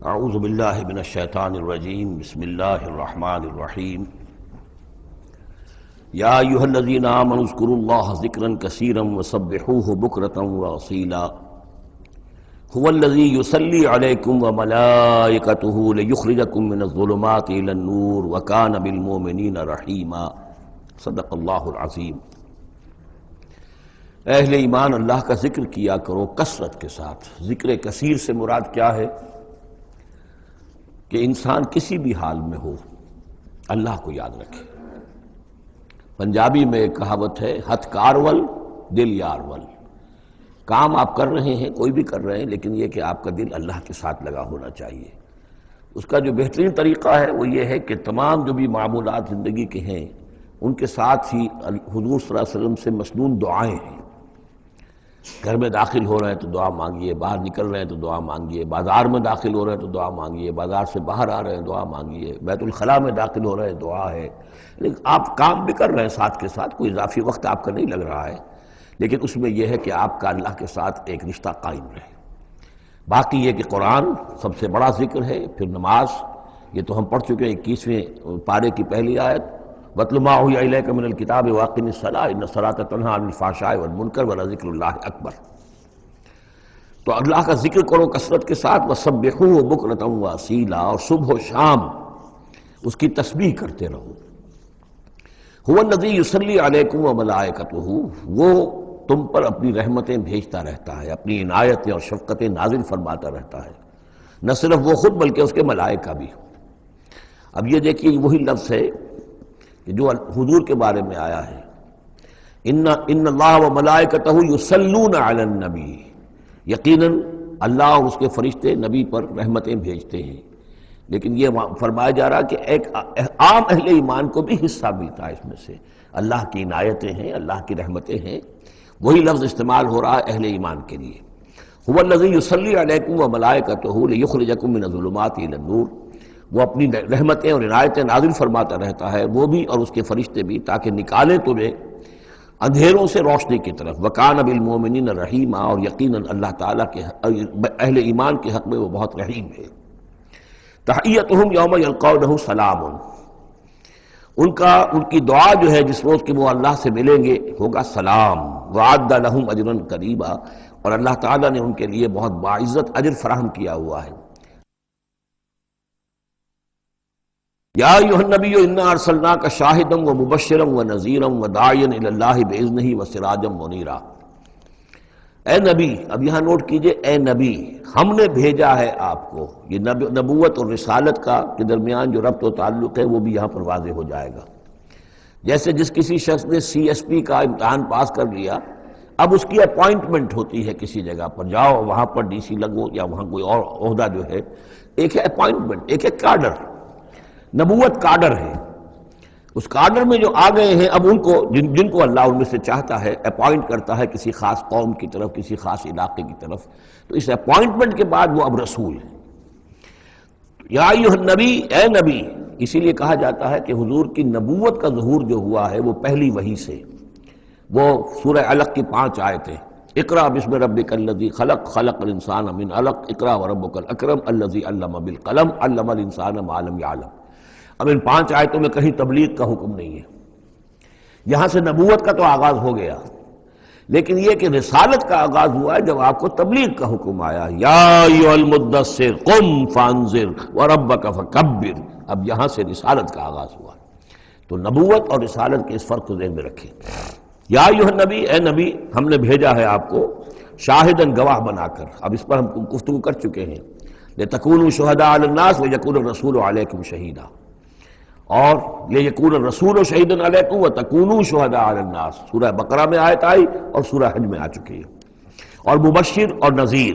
اعوذ باللہ من الشیطان الرجیم بسم اللہ الرحمن الرحیم یا ایھا الذین آمنوا اذکروا اللہ ذکرا کثیرا وسبحوہ بکرۃ واصیلا هو الذی یصلی علیکم وملائکتہ لیخرجکم من الظلمات الی النور وکان بالمؤمنین رحیما۔ صدق اللہ العظیم۔ اہل ایمان اللہ کا ذکر کیا کرو کثرت کے ساتھ۔ ذکر کثیر سے مراد کیا ہے؟ کہ انسان کسی بھی حال میں ہو اللہ کو یاد رکھے۔ پنجابی میں ایک کہاوت ہے، ہتھ کارول دل یارول۔ کام آپ کر رہے ہیں، کوئی بھی کر رہے ہیں، لیکن یہ کہ آپ کا دل اللہ کے ساتھ لگا ہونا چاہیے۔ اس کا جو بہترین طریقہ ہے وہ یہ ہے کہ تمام جو بھی معمولات زندگی کے ہیں ان کے ساتھ ہی حضور صلی اللہ علیہ وسلم سے مسنون دعائیں ہیں۔ گھر میں داخل ہو رہے ہیں تو دعا مانگیے، باہر نکل رہے ہیں تو دعا مانگیے، بازار میں داخل ہو رہے ہیں تو دعا مانگیے، بازار سے باہر آ رہے ہیں دعا مانگیے، بیت الخلاء میں داخل ہو رہے ہیں دعا ہے۔ لیکن آپ کام بھی کر رہے ہیں ساتھ کے ساتھ، کوئی اضافی وقت آپ کا نہیں لگ رہا ہے، لیکن اس میں یہ ہے کہ آپ کا اللہ کے ساتھ ایک رشتہ قائم رہے۔ باقی یہ کہ قرآن سب سے بڑا ذکر ہے، پھر نماز، یہ تو ہم پڑھ چکے ہیں 21ویں پارے کی پہلی آیت، وَاتْلُ مَا أُوحِيَ إِلَيْكَ مِنَ الْكِتَابِ وَأَقِمِ الصَّلَاةَ إِنَّ الصَّلَاةَ تَنْهَىٰ عَنِ الْفَحْشَاءِ وَالْمُنكَرِ وَلَذِكْرُ اللَّهِ أَكْبَرُ۔ تو اللہ کا ذکر کرو کثرت کے ساتھ، وَسَبِّحُوهُ بُكْرَةً وَأَصِيلًا، اور صبح و شام اس کی تسبیح کرتے رہو۔ هُوَ الَّذِي يُصَلِّي عَلَيْكُمْ وَمَلَائِكَتُهُ، وہ تم پر اپنی رحمتیں بھیجتا رہتا ہے، اپنی عنایتیں اور شفقتیں نازل فرماتا رہتا ہے، نہ صرف وہ خود بلکہ اس کے ملائکہ بھی۔ اب یہ دیکھیے وہی لفظ ہے کہ جو حضور کے بارے میں آیا ہے، ان اللہ و ملائکتہ یصلون علی النبی، یقیناً اللہ اور اس کے فرشتے نبی پر رحمتیں بھیجتے ہیں۔ لیکن یہ فرمایا جا رہا کہ ایک عام اہل ایمان کو بھی حصہ ملتا ہے اس میں سے، اللہ کی عنایتیں ہیں، اللہ کی رحمتیں ہیں۔ وہی لفظ استعمال ہو رہا ہے اہل ایمان کے لیے۔ هو الذی یصلی علیکم وملائکتہ لیخرجکم من الظلمات الی النور، وہ اپنی رحمتیں اور عنایتیں نازل فرماتا رہتا ہے، وہ بھی اور اس کے فرشتے بھی، تاکہ نکالے تمہیں اندھیروں سے روشنی کی طرف۔ وَكَانَ بِالْمُؤْمِنِينَ رَحِيمًا، اور یقیناً اللہ تعالیٰ کے اہل ایمان کے حق میں وہ بہت رحیم ہے۔ تحیتہم یوم یلقونہ سلام، ان کی دعا جو ہے جس روز کہ وہ اللہ سے ملیں گے ہوگا سلام۔ وَأَعَدَّ لَهُمْ أَجْرًا كَرِيمًا، اور اللہ تعالیٰ نے ان کے لیے بہت باعزت اجر فراہم کیا ہوا ہے۔ یا ایھا النبی انا ارسلناک شاہدا ومبشرا ونذیرا وداعیا الی اللہ باذنہ وسراجا منیرا۔ اے نبی، اب یہاں نوٹ کیجئے، اے نبی، ہم نے بھیجا ہے آپ کو۔ یہ نبوت اور رسالت کا کے درمیان جو ربط و تعلق ہے وہ بھی یہاں پر واضح ہو جائے گا۔ جیسے جس کسی شخص نے CSP کا امتحان پاس کر لیا، اب اس کی اپوائنٹمنٹ ہوتی ہے کسی جگہ پر، جاؤ وہاں پر DC لگو، یا وہاں کوئی اور عہدہ جو ہے، ایک ہے اپوائنٹمنٹ، ایک ہے کاڈر۔ نبوت کاڈر ہے، اس کاڈر میں جو آ گئے ہیں، اب ان کو جن کو اللہ ان میں سے چاہتا ہے اپوائنٹ کرتا ہے کسی خاص قوم کی طرف، کسی خاص علاقے کی طرف، تو اس اپوائنٹمنٹ کے بعد وہ اب رسول ہے۔ یا ایھا النبی، اے نبی، اسی لیے کہا جاتا ہے کہ حضور کی نبوت کا ظہور جو ہوا ہے وہ پہلی وحی سے۔ وہ سورہ علق کی 5 آیتیں، اقرأ بسم ربک الذی خلق، خلق الانسان من علق، اقرأ وربک الاکرم الذی علم بالقلم، علم الانسان ما لم یعلم۔ اب ان 5 آیتوں میں کہیں تبلیغ کا حکم نہیں ہے، یہاں سے نبوت کا تو آغاز ہو گیا، لیکن یہ کہ رسالت کا آغاز ہوا ہے جب آپ کو تبلیغ کا حکم آیا، یا ایھا المدثر قم فانذر وربک فکبر۔ اب یہاں سے رسالت کا آغاز ہوا، تو نبوت اور رسالت کے اس فرق کو ذہن میں رکھیں۔ یا ایھا النبی، اے نبی، ہم نے بھیجا ہے آپ کو شاہداً گواہ بنا کر۔ اب اس پر ہم گفتگو کر چکے ہیں، لتکونوا شہداء علی الناس ویکون الرسول علیکم شہیدا، اور یہ یکون الرسول شہیدا علیکم وتکونوا شہداء علی الناس، سورہ بقرہ میں آیت آئی اور سورہ حج میں آ چکی ہے۔ اور مبشر اور نذیر،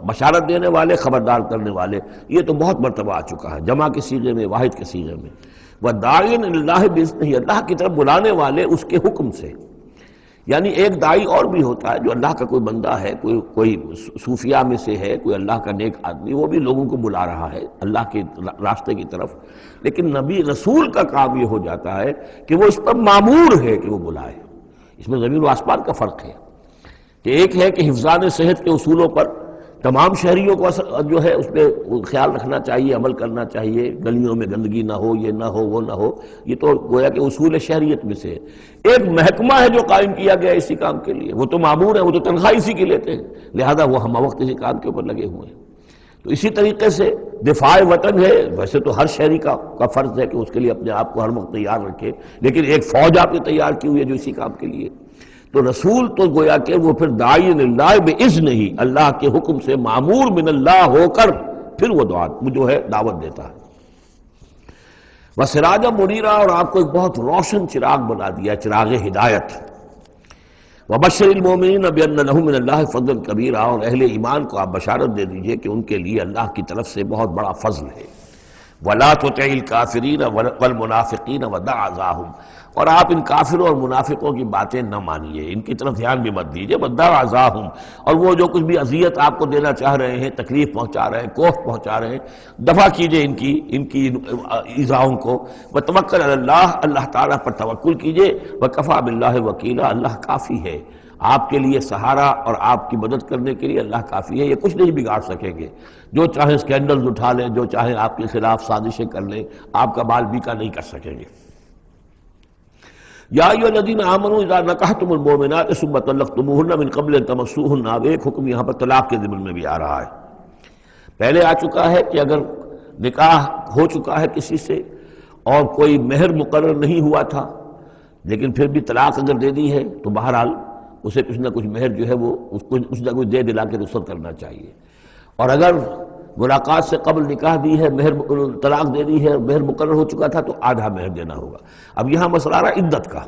بشارت دینے والے، خبردار کرنے والے، یہ تو بہت مرتبہ آ چکا ہے، جمع کے صیغے میں، واحد کے صیغے میں۔ وداعیا الی اللہ باذنہ، اللہ کی طرف بلانے والے اس کے حکم سے۔ یعنی ایک داعی اور بھی ہوتا ہے جو اللہ کا کوئی بندہ ہے، کوئی صوفیاء میں سے ہے، کوئی اللہ کا نیک آدمی، وہ بھی لوگوں کو بلا رہا ہے اللہ کے راستے کی طرف، لیکن نبی رسول کا کام یہ ہو جاتا ہے کہ وہ اس پر مامور ہے کہ وہ بلائے۔ اس میں زمین و آسمان کا فرق ہے، کہ ایک ہے کہ حفظان صحت کے اصولوں پر تمام شہریوں کو جو ہے اس پہ خیال رکھنا چاہیے، عمل کرنا چاہیے، گلیوں میں گندگی نہ ہو، یہ نہ ہو، وہ نہ ہو، یہ تو گویا کہ اصول شہریت میں سے ہے۔ ایک محکمہ ہے جو قائم کیا گیا اسی کام کے لیے، وہ تو مامور ہیں، وہ تو تنخواہ اسی کی لیتے ہیں، لہذا وہ ہم وقت اسی کام کے اوپر لگے ہوئے ہیں۔ تو اسی طریقے سے دفاع وطن ہے، ویسے تو ہر شہری کا فرض ہے کہ اس کے لیے اپنے آپ کو ہر وقت تیار رکھے، لیکن ایک فوج آپ نے تیار کی ہوئی ہے جو اسی کام کے لیے۔ تو رسول تو گویا کہ وہ پھر داعی اللہ باذن ہی، اللہ کے حکم سے معمور من اللہ ہو کر پھر وہ جو ہے دعوت دیتا ہے۔ وسراجا منیرا، اور آپ کو ایک بہت روشن چراغ بنا دیا، چراغ ہدایت۔ وبشر المومنین بان لهم من اللہ فضل کبیرا، اور اہل ایمان کو آپ بشارت دے دیجئے کہ ان کے لیے اللہ کی طرف سے بہت بڑا فضل ہے۔ ولا تطع الکافرین والمنافقین ودع اذاہم، اور آپ ان کافروں اور منافقوں کی باتیں نہ مانیے، ان کی طرف دھیان بھی مت دیجیے۔ ودع اذاہم، اور وہ جو کچھ بھی اذیت آپ کو دینا چاہ رہے ہیں، تکلیف پہنچا رہے ہیں، کوفت پہنچا رہے ہیں، دفع کیجیے ان کی ایذاؤں کو۔ وتوکل علی اللہ، اللہ تعالیٰ پر توکل کیجیے۔ وکفیٰ باللہ وکیلا، اللہ کافی ہے آپ کے لیے سہارا، اور آپ کی مدد کرنے کے لیے اللہ کافی ہے۔ یہ کچھ نہیں بگاڑ سکیں گے، جو چاہیں سکینڈلز اٹھا لیں، جو چاہیں آپ کے خلاف سازشیں کر لیں، آپ کا بال بیکا نہیں کر سکیں گے۔ یا ایھا الذین آمنوا اذا نکحتم المؤمنات ثم طلقتموہن من قبل ان تمسوہن، اب ایک حکم یہاں پر طلاق کے ضمن میں بھی آ رہا ہے۔ پہلے آ چکا ہے کہ اگر نکاح ہو چکا ہے کسی سے اور کوئی مہر مقرر نہیں ہوا تھا، لیکن پھر بھی طلاق اگر دے دی ہے تو بہرحال اسے کچھ نہ کچھ مہر جو ہے وہ اس کو کچھ نہ کچھ دے دلا کے رخصت کرنا چاہیے۔ اور اگر ملاقات سے قبل نکاح دی ہے، طلاق دے دی ہے، مہر مقرر ہو چکا تھا تو آدھا مہر دینا ہوگا۔ اب یہاں مسئلہ آ رہا ہے عدت کا۔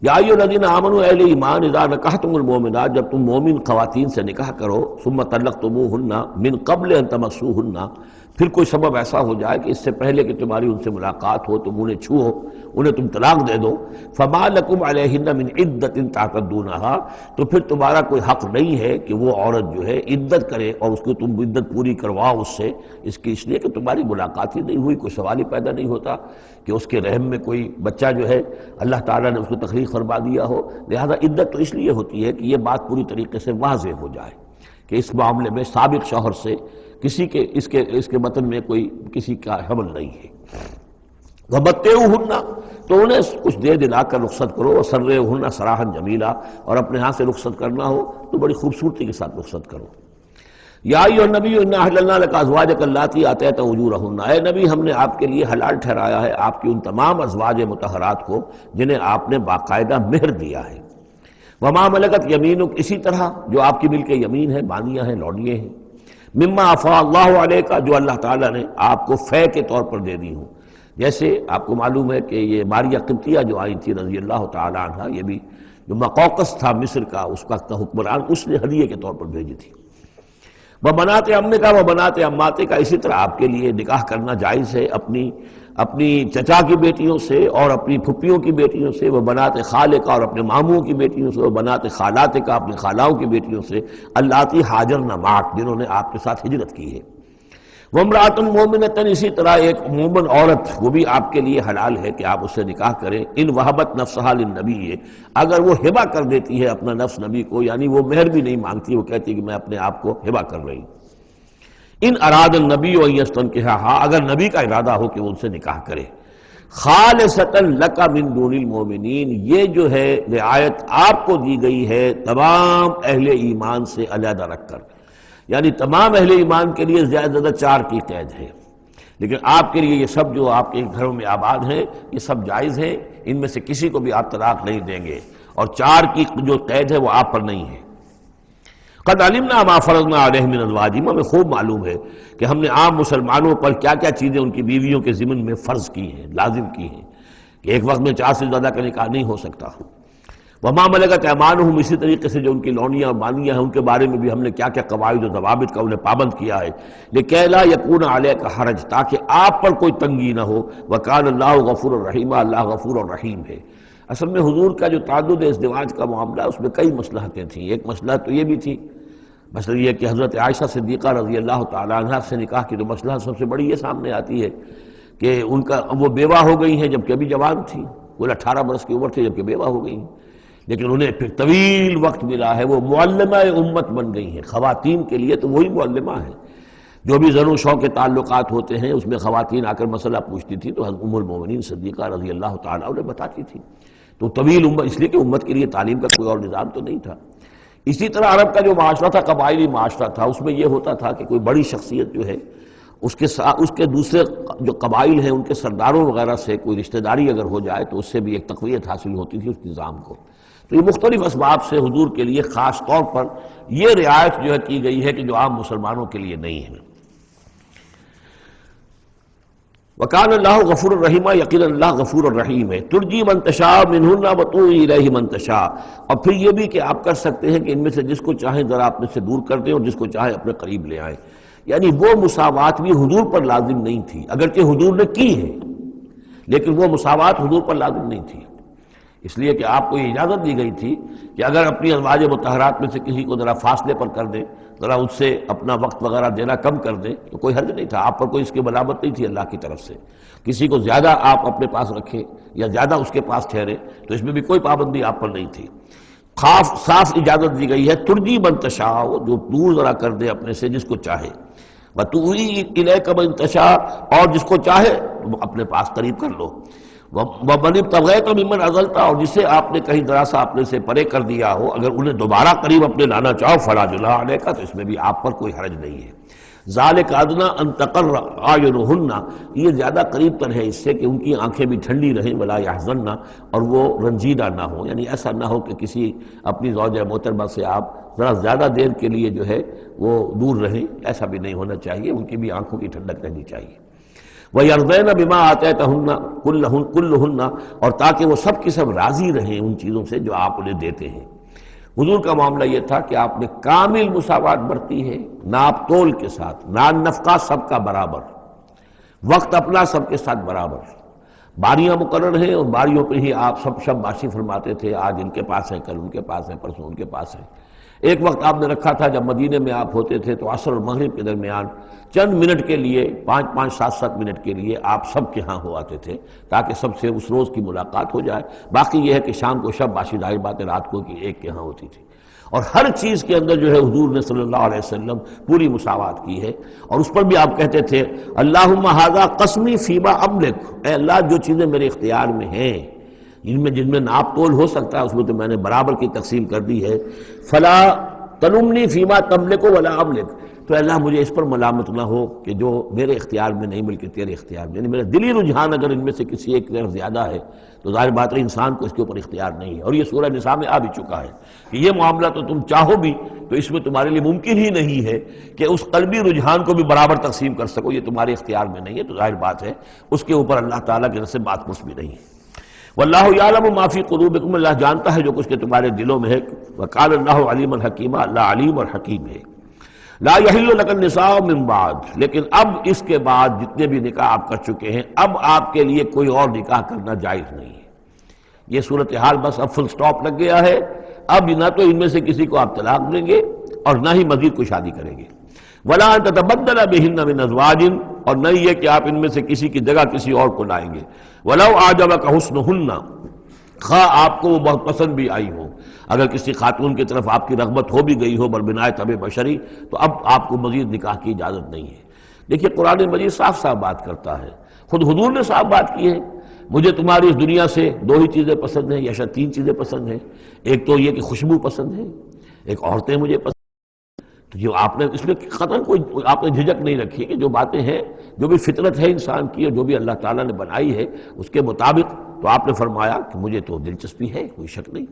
یا ایھا الذین آمنوا، اہل ایمان، اذا نکحتم المؤمنات، جب تم مومن خواتین سے نکاح کرو، ثم طلقتموہن من قبل ان تمسوہن، پھر کوئی سبب ایسا ہو جائے کہ اس سے پہلے کہ تمہاری ان سے ملاقات ہو، تم انہیں چھو، انہیں تم طلاق دے دو، فما لکم علیہن من عدۃ تعتدونہا، تو پھر تمہارا کوئی حق نہیں ہے کہ وہ عورت جو ہے عدت کرے اور اس کو تم عدت پوری کرواؤ اس سے، اس لیے کہ تمہاری ملاقات ہی نہیں ہوئی، کوئی سوال ہی پیدا نہیں ہوتا کہ اس کے رحم میں کوئی بچہ جو ہے اللہ تعالیٰ نے اس کو تخلیق فرما دیا ہو۔ لہذا عدت تو اس لیے ہوتی ہے کہ یہ بات پوری طریقے سے واضح ہو جائے کہ اس معاملے میں سابق شوہر سے کسی کے اس کے وطن میں کوئی کسی کا حمل نہیں ہے۔ وَمَتِّعُوهُنَّ، تو انہیں کچھ دے دلا کر رخصت کرو، وَسَرِّحُوهُنَّ سَرَاحًا جَمِيلًا، اور اپنے ہاں سے رخصت کرنا ہو تو بڑی خوبصورتی کے ساتھ رخصت کرو۔ یا ایھا النبی انا احللنا لک ازواجک اللاتی آتیت اجورہن، اے نبی ہم نے آپ کے لیے حلال ٹھہرایا ہے آپ کی ان تمام ازواج مطہرات کو جنہیں آپ نے باقاعدہ مہر دیا ہے۔ وما ملکت یمینک، اسی طرح جو آپ کی ملک یمین ہے، بانیاں ہیں، لونڈیے ہیں، مما افاء اللہ علیک، جو اللہ تعالیٰ نے آپ کو فے کے طور پر دے دی ہوں۔ جیسے آپ کو معلوم ہے کہ یہ ماریہ قبطیہ جو آئی تھی رضی اللہ تعالیٰ عنہ، یہ بھی جو مقوقس تھا مصر کا، اس کا حکمران، اس نے ہدیے کے طور پر بھیجی تھی۔ وہ بنات امنے کا، وہ بنات اماتے کا، اسی طرح آپ کے لیے نکاح کرنا جائز ہے اپنی چچا کی بیٹیوں سے اور اپنی پھپھیوں کی بیٹیوں سے، وہ بنات خالے کا، اور اپنے ماموں کی بیٹیوں سے، وہ بنات خالات کا، اپنی خالاؤں کی بیٹیوں سے، اللاتی ہاجرن معک، جنہوں نے آپ کے ساتھ ہجرت کی ہے۔ وامرأۃ مومنۃ، اسی طرح ایک مومن عورت، وہ بھی آپ کے لیے حلال ہے کہ آپ اس سے نکاح کریں، ان وہبت نفسہا للنبی، اگر وہ ہبہ کر دیتی ہے اپنا نفس نبی کو، یعنی وہ مہر بھی نہیں مانگتی، وہ کہتی ہے کہ میں اپنے آپ کو ہبہ کر رہی ہوں۔ ان اراد النبی ان یستنکحھا، اگر نبی کا ارادہ ہو کہ وہ ان سے نکاح کرے، خالصۃ لک من دون المؤمنین، یہ جو ہے رعایت آپ کو دی گئی ہے تمام اہل ایمان سے علیحدہ رکھ کر، یعنی تمام اہل ایمان کے لیے زیادہ زیادہ 4 کی قید ہے، لیکن آپ کے لیے یہ سب جو آپ کے گھروں میں آباد ہیں یہ سب جائز ہیں، ان میں سے کسی کو بھی آپ طلاق نہیں دیں گے، اور 4 کی جو قید ہے وہ آپ پر نہیں ہے۔ قد علمنا ما فرضنا علیہم من ازواجہم، ہمیں خوب معلوم ہے کہ ہم نے عام مسلمانوں پر کیا کیا چیزیں ان کی بیویوں کے ضمن میں فرض کی ہیں، لازم کی ہیں، کہ ایک وقت میں 4 سے زیادہ کا نکاح نہیں ہو سکتا۔ وما ملکت ایمانہم، اسی طریقے سے جو ان کی لونیاں اور بانیاں ہیں ان کے بارے میں بھی ہم نے کیا کیا قواعد و ضوابط کا انہیں پابند کیا ہے، لکہ لا یکون علیک حرج، تاکہ آپ پر کوئی تنگی نہ ہو، وکان اللہ غفور الرحیم، اللہ غفور الرحیم ہے۔ اصل میں حضور کا جو تعدد ازدواج کا معاملہ، اس میں کئی مصلحتیں تھیں۔ ایک مسئلہ تو یہ بھی تھی، مثلا یہ کہ حضرت عائشہ صدیقہ رضی اللہ تعالیٰ عنہ سے نکاح کی تو مسئلہ سب سے بڑی یہ سامنے آتی ہے کہ ان کا وہ بیوہ ہو گئی ہیں جبکہ ابھی جوان تھی، وہ 18 برس کی عمر تھی جبکہ بیوہ ہو گئی ہیں، لیکن انہیں پھر طویل وقت ملا ہے، وہ معلمہ امت بن گئی ہیں۔ خواتین کے لیے تو وہی معلمہ ہیں، جو بھی زر و شوق کے تعلقات ہوتے ہیں اس میں خواتین آ کر مسئلہ پوچھتی تھی تو ام المومنین صدیقہ رضی اللہ تعالیٰ انہیں بتاتی تھی۔ تو طویل امت اس لیے کہ امت کے لیے تعلیم کا کوئی اور نظام تو نہیں تھا۔ اسی طرح عرب کا جو معاشرہ تھا قبائلی معاشرہ تھا، اس میں یہ ہوتا تھا کہ کوئی بڑی شخصیت جو ہے اس کے دوسرے جو قبائل ہیں ان کے سرداروں وغیرہ سے کوئی رشتہ داری اگر ہو جائے تو اس سے بھی ایک تقویت حاصل ہوتی تھی اس نظام کو۔ تو یہ مختلف اسباب سے حضور کے لیے خاص طور پر یہ رعایت جو ہے کی گئی ہے کہ جو عام مسلمانوں کے لیے نہیں ہے۔ وَكَانَ اللَّهُ غَفُورًا رَحِيمًا، یقینا اللہ غفور الرحیم ہے۔ ترجی من تشاء منہن وتؤوی الیہ من تشاء، اور پھر یہ بھی کہ آپ کر سکتے ہیں کہ ان میں سے جس کو چاہیں ذرا اپنے سے دور کر دیں اور جس کو چاہیں اپنے قریب لے آئیں۔ یعنی وہ مساوات بھی حضور پر لازم نہیں تھی، اگرچہ حضور نے کی ہے لیکن وہ مساوات حضور پر لازم نہیں تھی، اس لیے کہ آپ کو یہ اجازت دی گئی تھی کہ اگر اپنی ازواج مطہرات میں سے کسی کو ذرا فاصلے پر کر دیں، ذرا اس سے اپنا وقت وغیرہ دینا کم کر دیں تو کوئی حرج نہیں تھا، آپ پر کوئی اس کی ملامت نہیں تھی اللہ کی طرف سے۔ کسی کو زیادہ آپ اپنے پاس رکھیں یا زیادہ اس کے پاس ٹھہرے تو اس میں بھی کوئی پابندی آپ پر نہیں تھی۔ صاف اجازت دی گئی ہے ترجی من تشاء، جو دور ذرا کر دے اپنے سے جس کو چاہے، وتؤوی الیک من تشاء، اور جس کو چاہے اپنے پاس قریب کر لو، ومن ابتغیت ممن عزلت، اور جسے آپ نے کہیں ذرا سا اپنے سے پرے کر دیا ہو اگر انہیں دوبارہ قریب اپنے لانا چاہو فلا جناح علیک، تو اس میں بھی آپ پر کوئی حرج نہیں ہے۔ ذالک ادنیٰ ان تقر اعینہن، یہ زیادہ قریب تر ہے اس سے کہ ان کی آنکھیں بھی ٹھنڈی رہیں، ولا یحزن، اور وہ رنجیدہ نہ ہوں، یعنی ایسا نہ ہو کہ کسی اپنی زوجہ محترمہ سے آپ ذرا زیادہ دیر کے لیے جو ہے وہ دور رہیں، ایسا بھی نہیں ہونا چاہیے، ان کی بھی آنکھوں کی ٹھنڈک رہنی چاہیے۔ وَيَرْضَيْنَ بِمَا آتَيْتَهُنَّ كُلَّهُنَّ، اور تاکہ وہ سب کی سب راضی رہیں ان چیزوں سے جو آپ انہیں دیتے ہیں۔ حضور کا معاملہ یہ تھا کہ آپ نے کامل مساوات برتی ہے، ناپ تول کے ساتھ، نان نفقہ سب کا برابر، وقت اپنا سب کے ساتھ برابر، باریاں مقرر ہیں اور باریوں پہ ہی آپ سب شب باشی فرماتے تھے، آج ان کے پاس ہے، کل ان کے پاس ہے، پرسوں ان کے پاس ہے۔ ایک وقت آپ نے رکھا تھا جب مدینے میں آپ ہوتے تھے تو عصر اور مغرب کے درمیان چند منٹ کے لیے، 5-7 منٹ کے لیے آپ سب کے ہاں ہو آتے تھے تاکہ سب سے اس روز کی ملاقات ہو جائے۔ باقی یہ ہے کہ شام کو شب باشی، ظاہر بات ہے رات کو کی ایک کے ہاں ہوتی تھی، اور ہر چیز کے اندر جو ہے حضور نے صلی اللہ علیہ وسلم پوری مساوات کی ہے، اور اس پر بھی آپ کہتے تھے اللہم ھذا قسمی فیما املک، اے اللہ جو چیزیں میرے اختیار میں ہیں، جن میں ناپ تول ہو سکتا ہے اس میں تو میں نے برابر کی تقسیم کر دی ہے، فلا تلمنی فیما تملک ولا املک، تو اللہ مجھے اس پر ملامت نہ ہو کہ جو میرے اختیار میں نہیں بلکہ تیرے اختیار میں، یعنی میرا دلی رجحان اگر ان میں سے کسی ایک طرف زیادہ ہے تو ظاہر بات ہے انسان کو اس کے اوپر اختیار نہیں ہے، اور یہ سورہ نساء میں آ بھی چکا ہے کہ یہ معاملہ تو تم چاہو بھی تو اس میں تمہارے لیے ممکن ہی نہیں ہے کہ اس قلبی رجحان کو بھی برابر تقسیم کر سکو، یہ تمہارے اختیار میں نہیں ہے، تو ظاہر بات ہے اس کے اوپر اللہ تعالیٰ کی طرف سے بات کچھ بھی نہیں ہے۔ واللہ یعلم ما فی قلوبکم، اللہ جانتا ہے جو کچھ کے تمہارے دلوں میں ہے، وقال اللہ علیما حکیما، اللہ علیم اور حکیم ہے۔ لا یحل لک النساء من بعد، لیکن اب اس کے بعد جتنے بھی نکاح آپ کر چکے ہیں اب آپ کے لیے کوئی اور نکاح کرنا جائز نہیں ہے۔ یہ صورتحال بس اب فل سٹاپ لگ گیا ہے، اب نہ تو ان میں سے کسی کو آپ طلاق دیں گے اور نہ ہی مزید کوئی شادی کریں گے۔ ولا ان تتبدل بہن من ازواج، اور نہیں یہ کہ آپ ان میں سے کسی کی جگہ کسی اور کو لائیں گے۔ ولو اعجبک حسنہن، خواہ آپ کو وہ بہت پسند بھی آئی ہو، اگر کسی خاتون کی طرف آپ کی رغبت ہو بھی گئی ہو بربنائے طبع بشری، تو اب آپ کو مزید نکاح کی اجازت نہیں ہے۔ دیکھیے قرآن مجید صاف صاف بات کرتا ہے، خود حضور نے صاف بات کی ہے، مجھے تمہاری اس دنیا سے دو ہی چیزیں پسند ہیں یا شاید تین چیزیں پسند ہیں، ایک تو یہ کہ خوشبو پسند ہے، ایک عورتیں مجھے پسند، تو جو آپ نے اس میں قطعاً کوئی آپ نے جھجک نہیں رکھی کہ جو باتیں ہیں، جو بھی فطرت ہے انسان کی اور جو بھی اللہ تعالیٰ نے بنائی ہے اس کے مطابق، تو آپ نے فرمایا کہ مجھے تو دلچسپی ہے، کوئی شک نہیں۔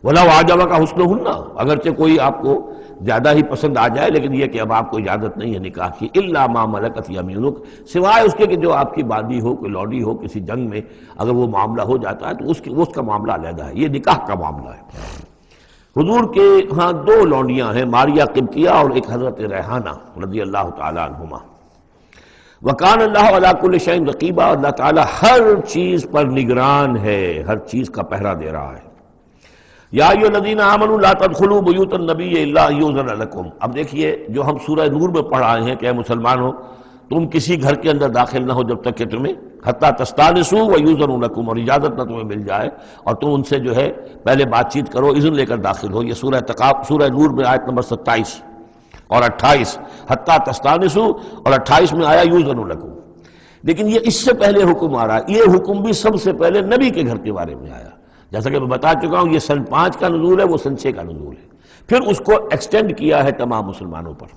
وَلَوْ أَعْجَبَكَ حُسْنُهُنَّ، اگرچہ کوئی آپ کو زیادہ ہی پسند آ جائے لیکن یہ کہ اب آپ کو اجازت نہیں ہے نکاح کی، إِلَّا مَا مَلَكَتْ يَمِينُكَ، سوائے اس کے کہ جو آپ کی باندی ہو، کوئی لوڈی ہو، کسی جنگ میں اگر وہ معاملہ ہو جاتا ہے تو اس کا معاملہ علیحدہ ہے، یہ نکاح کا معاملہ ہے۔ حضور کے ہاں دو لونڈیاں ہیں، ماریہ قبطیہ اور ایک حضرت ریحانہ رضی اللہ تعالیٰ عنہما۔ وَكَانَ اللَّهُ عَلَىٰ كُلِّ شَيْءٍ رَقِيبًا، اللہ تعالیٰ ہر چیز پر نگران ہے، ہر چیز کا پہرا دے رہا ہے۔ یا ایھا الذین آمنوا لا تدخلوا بیوت النبی الا ان یؤذن لکم، اب دیکھیے جو ہم سورہ نور میں پڑھ آئے ہیں کہ اے مسلمانوں تم کسی گھر کے اندر داخل نہ ہو جب تک کہ تمہیں حتیٰ تستانسوا ویؤذن لکم، اور اجازت نہ تمہیں مل جائے اور تم ان سے جو ہے پہلے بات چیت کرو، اذن لے کر داخل ہو۔ یہ سورہ نور میں آیت نمبر 27 اور 28، حتیٰ تستانسوا، اور 28 میں آیا یؤذن لکم۔ لیکن یہ اس سے پہلے حکم آ رہا ہے، یہ حکم بھی سب سے پہلے نبی کے گھر کے بارے میں آیا، جیسا کہ میں بتا چکا ہوں، یہ سن 5 کا نزول ہے، وہ سن 6 کا نزول ہے، پھر اس کو ایکسٹینڈ کیا ہے تمام مسلمانوں پر۔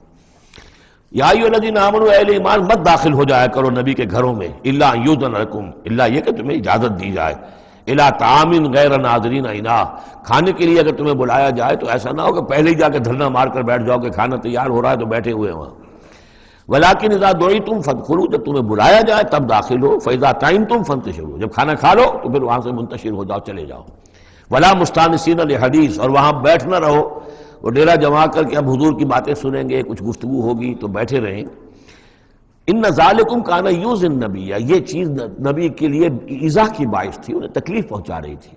یا ایھا الذین آمنوا، اہل ایمان مت داخل ہو جایا کرو نبی کے گھروں میں، الا ان یؤذن لکم، الا یہ کہ تمہیں اجازت دی جائے، الی طعام غیر ناظرین اناہ، کھانے کے لیے اگر تمہیں بلایا جائے تو ایسا نہ ہو کہ پہلے ہی جا کے دھرنا مار کر بیٹھ جاؤ کہ کھانا تیار ہو رہا ہے تو بیٹھے ہوئے وہاں۔ ولیکن اذا دعیتم فادخلوا، جب تمہیں بلایا جائے تب داخل ہو، فاذا طعمتم فانتشروا، جب کھانا کھا لو تو پھر وہاں سے منتشر ہو جاؤ، چلے جاؤ۔ ولا مستانسین لحدیث، اور وہاں بیٹھ نہ رہو وہ ڈیرا جما کر کہ اب حضور کی باتیں سنیں گے، کچھ گفتگو ہوگی تو بیٹھے رہیں۔ ان ذالکم کان یؤذی النبی، یہ چیز نبی کے لیے ایذا کی باعث تھی، انہیں تکلیف پہنچا رہی تھی۔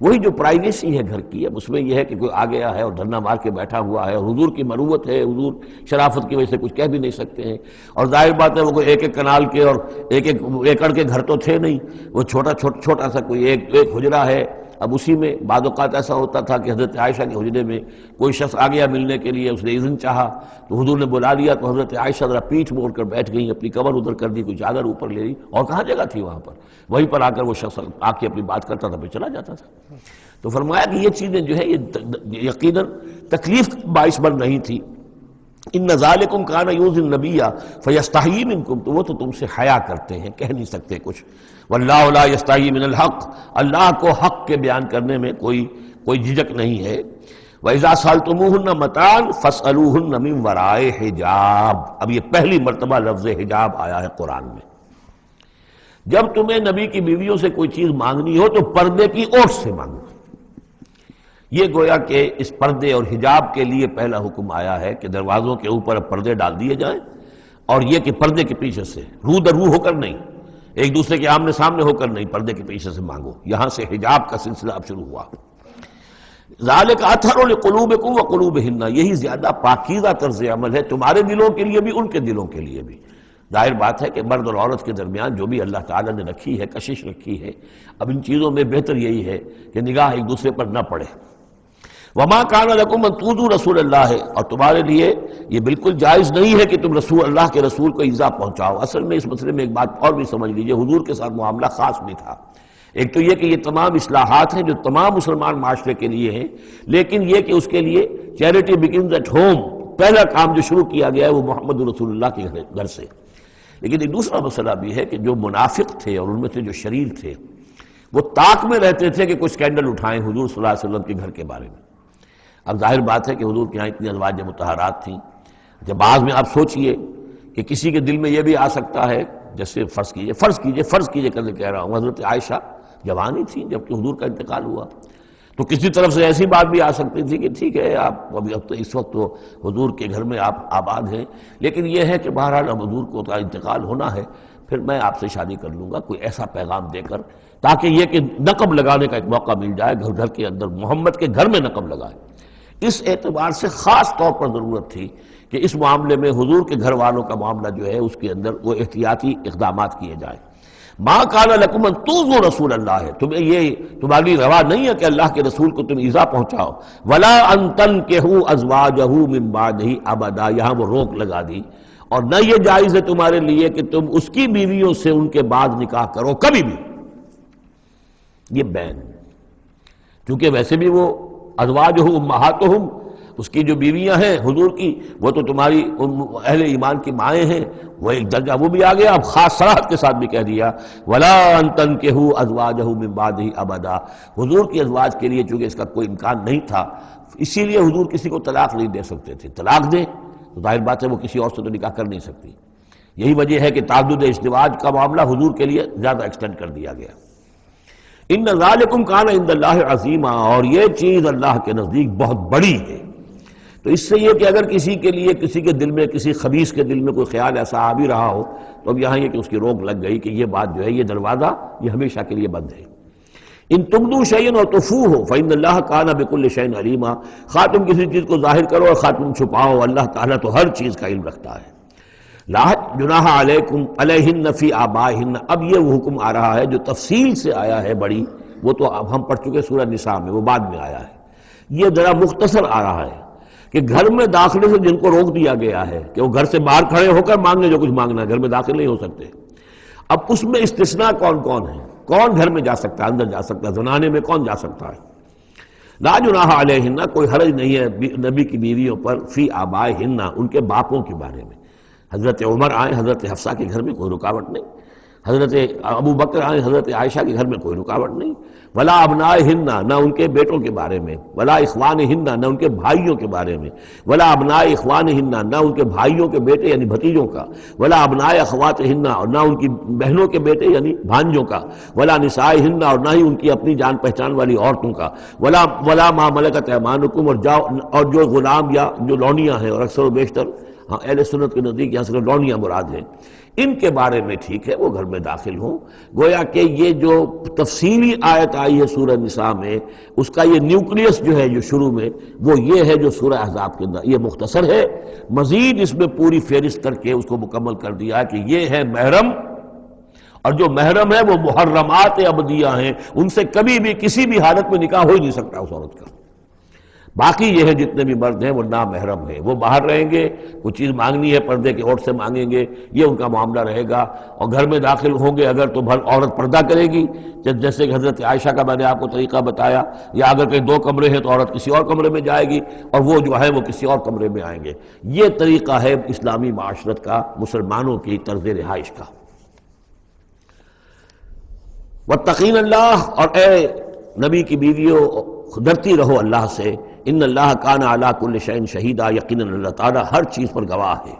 وہی جو پرائیویسی ہے گھر کی، اب اس میں یہ ہے کہ کوئی آ گیا ہے اور دھرنا مار کے بیٹھا ہوا ہے، اور حضور کی مروت ہے، حضور شرافت کی وجہ سے کچھ کہہ بھی نہیں سکتے ہیں، اور ظاہر بات ہے وہ کوئی ایک ایک کنال کے اور ایک ایک ایکڑ کے گھر تو تھے نہیں، وہ چھوٹا سا کوئی ایک حجرہ ہے۔ اب اسی میں بعض اوقات ایسا ہوتا تھا کہ حضرت عائشہ کے حجرے میں کوئی شخص آ گیا ملنے کے لیے، اس نے اذن چاہا تو حضور نے بلا لیا، تو حضرت عائشہ ذرا پیٹھ موڑ کر بیٹھ گئی، اپنی کمر ادھر کر دی، کوئی چادر اوپر لے لی، اور کہاں جگہ تھی وہاں پر، وہیں پر آ کر وہ شخص آ کے اپنی بات کرتا تھا، پھر چلا جاتا تھا۔ تو فرمایا کہ یہ چیزیں جو ہے یہ یقیناً تکلیف باعث بن رہی تھی۔ ان ذالکم کان یؤذی النبی فیستحیی منکم، تو وہ تو تم سے حیا کرتے ہیں، کہہ نہیں سکتے کچھ۔ واللہ لا یستحیی من الحق، اللہ کو حق کے بیان کرنے میں کوئی جھجک نہیں ہے۔ وَإِذَا سَأَلْتُمُوهُنَّ مَتَاعًا فَاسْأَلُوهُنَّ مِنْ وَرَاءِ حِجَاب، اب یہ پہلی مرتبہ لفظ حجاب آیا ہے قرآن میں۔ جب تمہیں نبی کی بیویوں سے کوئی چیز مانگنی ہو تو پردے کی اوٹ سے مانگو۔ یہ گویا کہ اس پردے اور حجاب کے لیے پہلا حکم آیا ہے کہ دروازوں کے اوپر پردے ڈال دیے جائیں، اور یہ کہ پردے کے پیچھے سے رو در رو ہو کر نہیں، ایک دوسرے کے آمنے سامنے ہو کر نہیں، پردے کے پیچھے سے مانگو۔ یہاں سے حجاب کا سلسلہ اب شروع ہوا۔ ذالک اطہر لقلوبکم وقلوبہن، یہی زیادہ پاکیزہ طرز عمل ہے تمہارے دلوں کے لیے بھی، ان کے دلوں کے لیے بھی۔ ظاہر بات ہے کہ مرد اور عورت کے درمیان جو بھی اللہ تعالیٰ نے رکھی ہے، کشش رکھی ہے، اب ان چیزوں میں بہتر یہی ہے کہ نگاہ ایک دوسرے پر نہ پڑے۔ وما کان لکم ان تؤذوا رسول اللہ، اور تمہارے لیے یہ بالکل جائز نہیں ہے کہ تم اللہ کے رسول کو ایذا پہنچاؤ۔ اصل میں اس مسئلے میں ایک بات اور بھی سمجھ لیجئے، حضور کے ساتھ معاملہ خاص بھی تھا۔ ایک تو یہ کہ یہ تمام اصلاحات ہیں جو تمام مسلمان معاشرے کے لیے ہیں، لیکن یہ کہ اس کے لیے چیریٹی بگنز ایٹ ہوم، پہلا کام جو شروع کیا گیا ہے وہ محمد رسول اللہ کے گھر سے۔ لیکن ایک دوسرا مسئلہ بھی ہے کہ جو منافق تھے اور ان میں سے جو شریر تھے، وہ طاق میں رہتے تھے کہ کوئی سکینڈل اٹھائیں حضور صلی اللہ علیہ وسلم کے گھر کے بارے میں۔ اب ظاہر بات ہے کہ حضور کے یہاں اتنی ازواج مطہرات تھیں، جب بعض میں آپ سوچئے کہ کسی کے دل میں یہ بھی آ سکتا ہے، جیسے فرض کیجئے کر کہہ رہا ہوں، حضرت عائشہ جوانی تھی جبکہ حضور کا انتقال ہوا، تو کسی طرف سے ایسی بات بھی آ سکتی تھی کہ ٹھیک ہے آپ اب تو اس وقت تو حضور کے گھر میں آپ آباد ہیں، لیکن یہ ہے کہ بہرحال اب حضور کو کا انتقال ہونا ہے، پھر میں آپ سے شادی کر لوں گا، کوئی ایسا پیغام دے کر، تاکہ یہ کہ نقب لگانے کا ایک موقع مل جائے، گھر کے اندر محمد کے گھر میں نقب لگائے۔ اس اعتبار سے خاص طور پر ضرورت تھی کہ اس معاملے میں حضور کے گھر والوں کا معاملہ جو ہے اس کے اندر وہ احتیاطی اقدامات کیے جائیں۔ ما کان لکم ان تؤذوا رسول اللہ، تمہیں یہ تمہاری روا نہیں ہے کہ اللہ کے رسول کو تم ایذا پہنچاؤ۔ ولا ان تنکحوا ازواجہ من بعدہ ابدا، یہاں وہ روک لگا دی، اور نہ یہ جائز ہے تمہارے لیے کہ تم اس کی بیویوں سے ان کے بعد نکاح کرو کبھی بھی، یہ بین، کیونکہ ویسے بھی وہ ازواجہ امہاتہم، اس کی جو بیویاں ہیں حضور کی، وہ تو تمہاری اہل ایمان کی مائیں ہیں، وہ ایک درجہ وہ بھی آ گیا۔ اب خاص صراحت کے ساتھ بھی کہہ دیا ولا ان تنکحوا ازواجہ من بعدہ ابدا، حضور کی ازواج کے لیے چونکہ اس کا کوئی امکان نہیں تھا، اسی لیے حضور کسی کو طلاق نہیں دے سکتے تھے۔ طلاق دیں تو ظاہر بات ہے وہ کسی اور سے تو نکاح کر نہیں سکتی، یہی وجہ ہے کہ تعدد ازدواج کا معاملہ حضور کے لیے زیادہ ایکسٹینڈ کر دیا گیا۔ ان ذالکم کان عند اللہ عظیما، اور یہ چیز اللہ کے نزدیک بہت بڑی ہے۔ تو اس سے یہ کہ اگر کسی کے لیے کسی کے دل میں، کسی خبیث کے دل میں کوئی خیال ایسا آ بھی رہا ہو تو اب یہاں یہ کہ اس کی روک لگ گئی کہ یہ بات جو ہے، یہ دروازہ یہ ہمیشہ کے لیے بند ہے۔ ان تبدوا شیئا اور تخفوہ فإن اللہ کان بکل شیء علیما، خواہ تم کسی چیز کو ظاہر کرو اور خواہ تم چھپاؤ، اللہ تعالیٰ تو ہر چیز کا علم رکھتا ہے۔ لا جناح علیکم علیہن فی آبائہن، اب یہ وہ حکم آ رہا ہے جو تفصیل سے آیا ہے بڑی، وہ تو اب ہم پڑھ چکے سورہ نساء میں، وہ بعد میں آیا ہے، یہ ذرا مختصر آ رہا ہے کہ گھر میں داخلے سے جن کو روک دیا گیا ہے کہ وہ گھر سے باہر کھڑے ہو کر مانگنے جو کچھ مانگنا ہے، گھر میں داخل نہیں ہو سکتے، اب اس میں استثناء کون کون ہے، کون گھر میں جا سکتا ہے، اندر جا سکتا ہے، زنانے میں کون جا سکتا ہے؟ لا جناح علیہن، کوئی حرج نہیں ہے نبی کی بیویوں پر، فی آبائہن، ان کے باپوں کے بارے میں، حضرت عمر آئیں حضرت حفصہ کے گھر میں کوئی رکاوٹ نہیں، حضرت ابو بکر آئیں حضرت عائشہ کے گھر میں کوئی رکاوٹ نہیں، ولا ابنائہن، نہ ان کے بیٹوں کے بارے میں، ولا اخوانہن، نہ ان کے بھائیوں کے بارے میں، ولا ابناء اخوانہن، نہ ان کے بھائیوں کے بیٹے یعنی بھتیجوں کا، ولا ابناء اخواتہن، اور نہ ان کی بہنوں کے بیٹے یعنی بھانجوں کا، ولا نسائہن، اور نہ ہی ان کی اپنی جان پہچان والی عورتوں کا، ولا ما ملکت ایمانکم، اور جو غلام یا جو لونیاں ہیں، اور اکثر و بیشتر ہاں اہل سنت کے نزدیک یہاں سے لونیاں مراد ہیں، ان کے بارے میں ٹھیک ہے وہ گھر میں داخل ہوں۔ گویا کہ یہ جو تفصیلی آیت آئی ہے سورہ نساء میں، اس کا یہ نیوکلیس جو ہے جو شروع میں، وہ یہ ہے جو سورہ احزاب کے اندر، یہ مختصر ہے، مزید اس میں پوری فہرست کر کے اس کو مکمل کر دیا ہے کہ یہ ہے محرم، اور جو محرم ہے وہ محرمات ابدیہ ہیں، ان سے کبھی بھی کسی بھی حالت میں نکاح ہو ہی نہیں سکتا اس عورت کا۔ باقی یہ ہے جتنے بھی مرد ہیں وہ نامحرم ہیں، وہ باہر رہیں گے، کچھ چیز مانگنی ہے پردے کے اوٹ سے مانگیں گے، یہ ان کا معاملہ رہے گا، اور گھر میں داخل ہوں گے اگر تو عورت پردہ کرے گی، جیسے کہ حضرت عائشہ کا میں نے آپ کو طریقہ بتایا، یا اگر کہیں دو کمرے ہیں تو عورت کسی اور کمرے میں جائے گی، اور وہ جو ہے وہ کسی اور کمرے میں آئیں گے۔ یہ طریقہ ہے اسلامی معاشرت کا، مسلمانوں کی طرز رہائش کا۔ واتقین اللہ، اور اے نبی کی بیویوں ڈرتی رہو اللہ سے، ان اللہ کان علی کل شیء شہیدا، یقیناً اللہ تعالیٰ ہر چیز پر گواہ ہے۔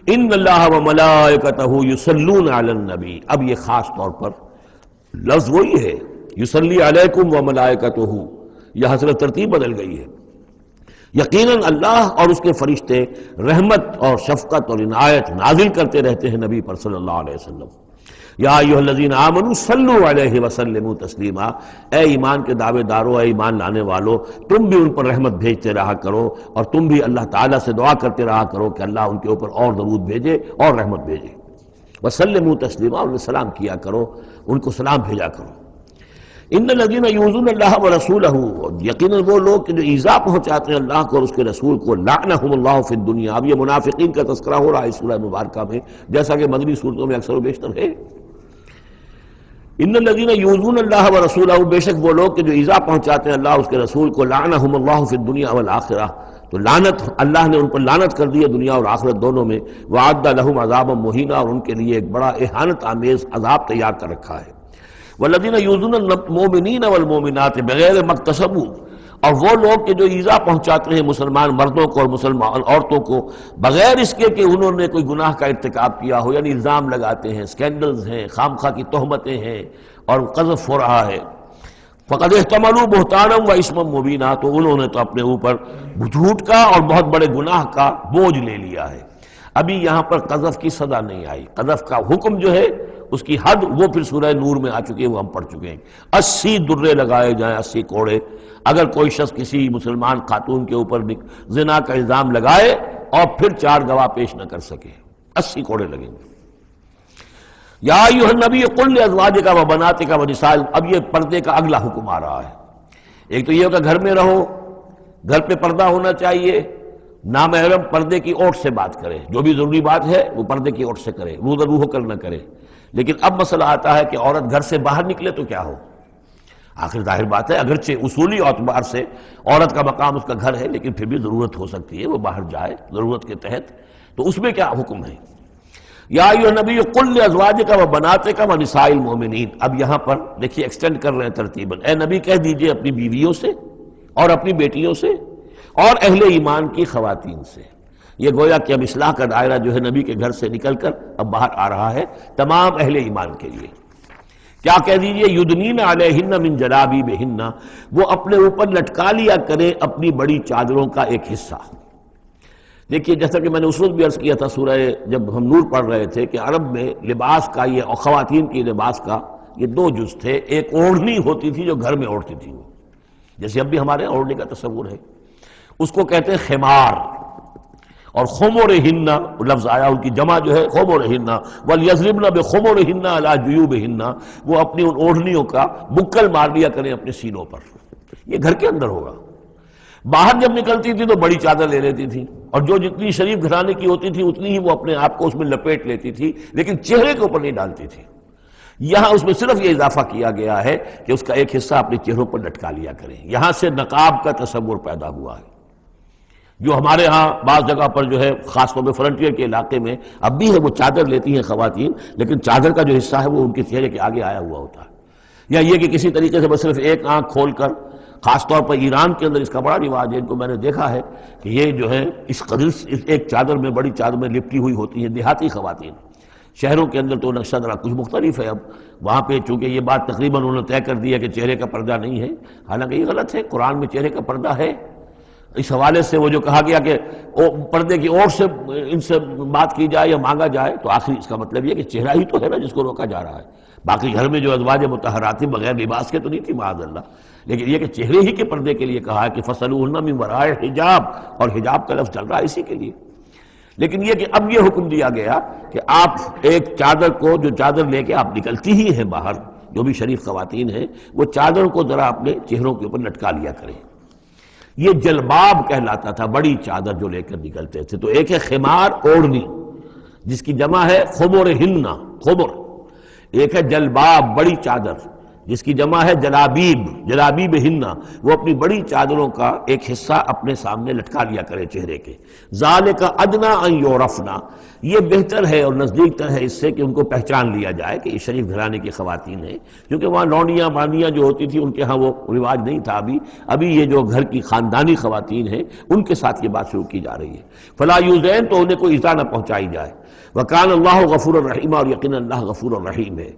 ان اللہ وملائکتہ یصلون علی النبی، اب یہ خاص طور پر لفظ وہی ہے، یصلی علیکم وملائکتہ، یہ حضرت ترتیب بدل گئی ہے۔ یقیناً اللہ اور اس کے فرشتے رحمت اور شفقت اور عنایت نازل کرتے رہتے ہیں نبی پر صلی اللہ علیہ وسلم۔ یا ایھا الذین آمنوا صلوا علیہ وسلموا تسلیما، اے ایمان کے دعوے دارو، اے ایمان لانے والو، تم بھی ان پر رحمت بھیجتے رہا کرو، اور تم بھی اللہ تعالیٰ سے دعا کرتے رہا کرو کہ اللہ ان کے اوپر اور درود بھیجے اور رحمت بھیجے۔ وسلموا تسلیما، ان میں سلام کیا کرو، ان کو سلام بھیجا کرو۔ ان الذین یؤذون اللہ ورسولہ، یقیناً وہ لوگ کہ جو ایذا پہنچاتے ہیں اللہ کو اور اس کے رسول کو، لعنہم اللہ فی الدنیا، اب یہ منافقین کا تذکرہ ہو رہا ہے اس سورہ مبارکہ میں، جیسا کہ مدنی صورتوں میں اکثر و بیشتر ہے۔ ان الذین یؤذون اللہ ورسولہ، بے شک وہ لوگ کہ جو ایذا پہنچاتے ہیں اللہ اور اس کے رسول کو، لعنہم اللہ فی الدنیا والآخرہ، تو لعنت اللہ نے ان پر لعنت کر دی ہے دنیا اور آخرت دونوں میں، وعد لہم عذابا مہینا، اور ان کے لیے ایک بڑا اہانت آمیز عذاب تیار کر رکھا ہے۔ والذین یؤذون المؤمنین والمؤمنات بغیر ما اکتسبوا، اور وہ لوگ کہ جو ایذا پہنچاتے ہیں مسلمان مردوں کو اور مسلمان عورتوں کو بغیر اس کے کہ انہوں نے کوئی گناہ کا ارتکاب کیا ہو، یعنی الزام لگاتے ہیں، سکینڈلز ہیں، خام خواہ کی تہمتیں ہیں اور قذف ہو رہا ہے، فقد احتملوا بہتانا و اسما مبینا، تو انہوں نے تو اپنے اوپر جھوٹ کا اور بہت بڑے گناہ کا بوجھ لے لیا ہے۔ ابھی یہاں پر قذف کی سزا نہیں آئی، قذف کا حکم جو ہے اس کی حد وہ پھر سورہ نور میں آ چکی ہے، وہ ہم پڑھ چکے ہیں۔ 80 درے لگائے جائیں، 80 کوڑے، اگر کوئی شخص کسی مسلمان خاتون کے اوپر زنا کا الزام لگائے اور پھر 4 گواہ پیش نہ کر سکے، 80 کوڑے لگیں گے۔ یا ایھا النبی قل لازواجک وبناتک ونساء، اب یہ پردے کا اگلا حکم آ رہا ہے۔ ایک تو یہ ہوگا گھر میں رہو، گھر پہ پردہ ہونا چاہیے، نامحرم پردے کی اوٹ سے بات کرے، جو بھی ضروری بات ہے وہ پردے کی اوٹ سے کرے، رو در ہو کر نہ کرے۔ لیکن اب مسئلہ آتا ہے کہ عورت گھر سے باہر نکلے تو کیا ہو؟ آخر ظاہر بات ہے اگرچہ اصولی اعتبار سے عورت کا مقام اس کا گھر ہے، لیکن پھر بھی ضرورت ہو سکتی ہے وہ باہر جائے ضرورت کے تحت، تو اس میں کیا حکم ہے؟ یا ایھا النبی قل لازواجک وبناتک ونساء المؤمنین، اب یہاں پر دیکھیے ایکسٹینڈ کر رہے ہیں ترتیباً، اے نبی کہہ دیجئے اپنی بیویوں سے اور اپنی بیٹیوں سے اور اہل ایمان کی خواتین سے۔ یہ گویا کہ اب اصلاح کا دائرہ جو ہے نبی کے گھر سے نکل کر اب باہر آ رہا ہے تمام اہل ایمان کے لیے۔ کیا کہہ دیجئے؟ یدنین علیہن من جلابیبہن، وہ اپنے اوپر لٹکا لیا کریں اپنی بڑی چادروں کا ایک حصہ۔ دیکھیے جیسا کہ میں نے اس وقت بھی عرض کیا تھا سورہ جب ہم نور پڑھ رہے تھے کہ عرب میں لباس کا یہ اور خواتین کی لباس کا یہ 2 جز تھے، ایک اوڑھنی ہوتی تھی جو گھر میں اوڑھتی تھی، وہ جیسے اب بھی ہمارے اوڑھنے کا تصور ہے، اس کو کہتے ہیں خمار، اور خمرہن لفظ آیا ان کی جمع جو ہے خمرہن، ولیضربن بخمرہن علی جیوبہن، وہ اپنی ان اوڑھنیوں کا بکل مار لیا کریں اپنے سینوں پر. یہ گھر کے اندر ہوگا. باہر جب نکلتی تھی تو بڑی چادر لے لیتی تھی، اور جو جتنی شریف گھرانے کی ہوتی تھی اتنی ہی وہ اپنے آپ کو اس میں لپیٹ لیتی تھی، لیکن چہرے کے اوپر نہیں ڈالتی تھی. یہاں اس میں صرف یہ اضافہ کیا گیا ہے کہ اس کا ایک حصہ اپنے چہروں پر لٹکا لیا کریں. یہاں سے نقاب کا تصور پیدا ہوا ہے، جو ہمارے ہاں بعض جگہ پر جو ہے خاص طور پہ فرنٹیئر کے علاقے میں اب بھی ہے، وہ چادر لیتی ہیں خواتین، لیکن چادر کا جو حصہ ہے وہ ان کے چہرے کے آگے آیا ہوا ہوتا ہے. یا یہ کہ کسی طریقے سے بس صرف ایک آنکھ کھول کر، خاص طور پر ایران کے اندر اس کا بڑا رواج ہے، ان کو میں نے دیکھا ہے کہ یہ جو ہے اس قدر اس ایک چادر میں، بڑی چادر میں لپٹی ہوئی ہوتی ہیں دیہاتی خواتین. شہروں کے اندر تو نقشہ ذرا کچھ مختلف ہے. اب وہاں پہ چونکہ یہ بات تقریباً انہوں نے طے کر دی ہے کہ چہرے کا پردہ نہیں ہے، حالانکہ یہ غلط ہے. قرآن میں چہرے کا پردہ ہے. اس حوالے سے وہ جو کہا گیا کہ پردے کی اور سے ان سے بات کی جائے یا مانگا جائے، تو آخری اس کا مطلب یہ کہ چہرہ ہی تو ہے نا جس کو روکا جا رہا ہے. باقی گھر میں جو ازواج مطہرات بغیر لباس کے تو نہیں تھی معاذ اللہ، لیکن یہ کہ چہرے ہی کے پردے کے لیے کہا ہے کہ فَصَلُوهُنَّ مِن وَرَاءِ حجاب، اور حجاب کا لفظ چل رہا ہے اسی کے لیے. لیکن یہ کہ اب یہ حکم دیا گیا کہ آپ ایک چادر کو، جو چادر لے کے آپ نکلتی ہی ہیں باہر، جو بھی شریف خواتین ہیں، وہ چادر کو ذرا اپنے چہروں کے اوپر لٹکا لیا کریں. یہ جلباب کہلاتا تھا، بڑی چادر جو لے کر نکلتے تھے. تو ایک ہے خمار، اوڑھنی، جس کی جمع ہے خمرہن، خمر. ایک ہے جلباب، بڑی چادر، جس کی جمع ہے جلابیب، جلابیب ہن. وہ اپنی بڑی چادروں کا ایک حصہ اپنے سامنے لٹکا لیا کرے چہرے کے. ذالک ادنیٰ ان یعرفنا، یہ بہتر ہے اور نزدیک تر ہے اس سے کہ ان کو پہچان لیا جائے کہ یہ شریف گھرانے کی خواتین ہیں. کیونکہ وہاں لونڈیاں مانیاں جو ہوتی تھیں ان کے ہاں وہ رواج نہیں تھا. ابھی یہ جو گھر کی خاندانی خواتین ہیں ان کے ساتھ یہ بات شروع کی جا رہی ہے. فلا یؤذین، تو انہیں کوئی ایذا نہ پہنچائی جائے. وکان اللہ غفور الرحیم، اور یقینا اللہ غفور الرحیم ہے.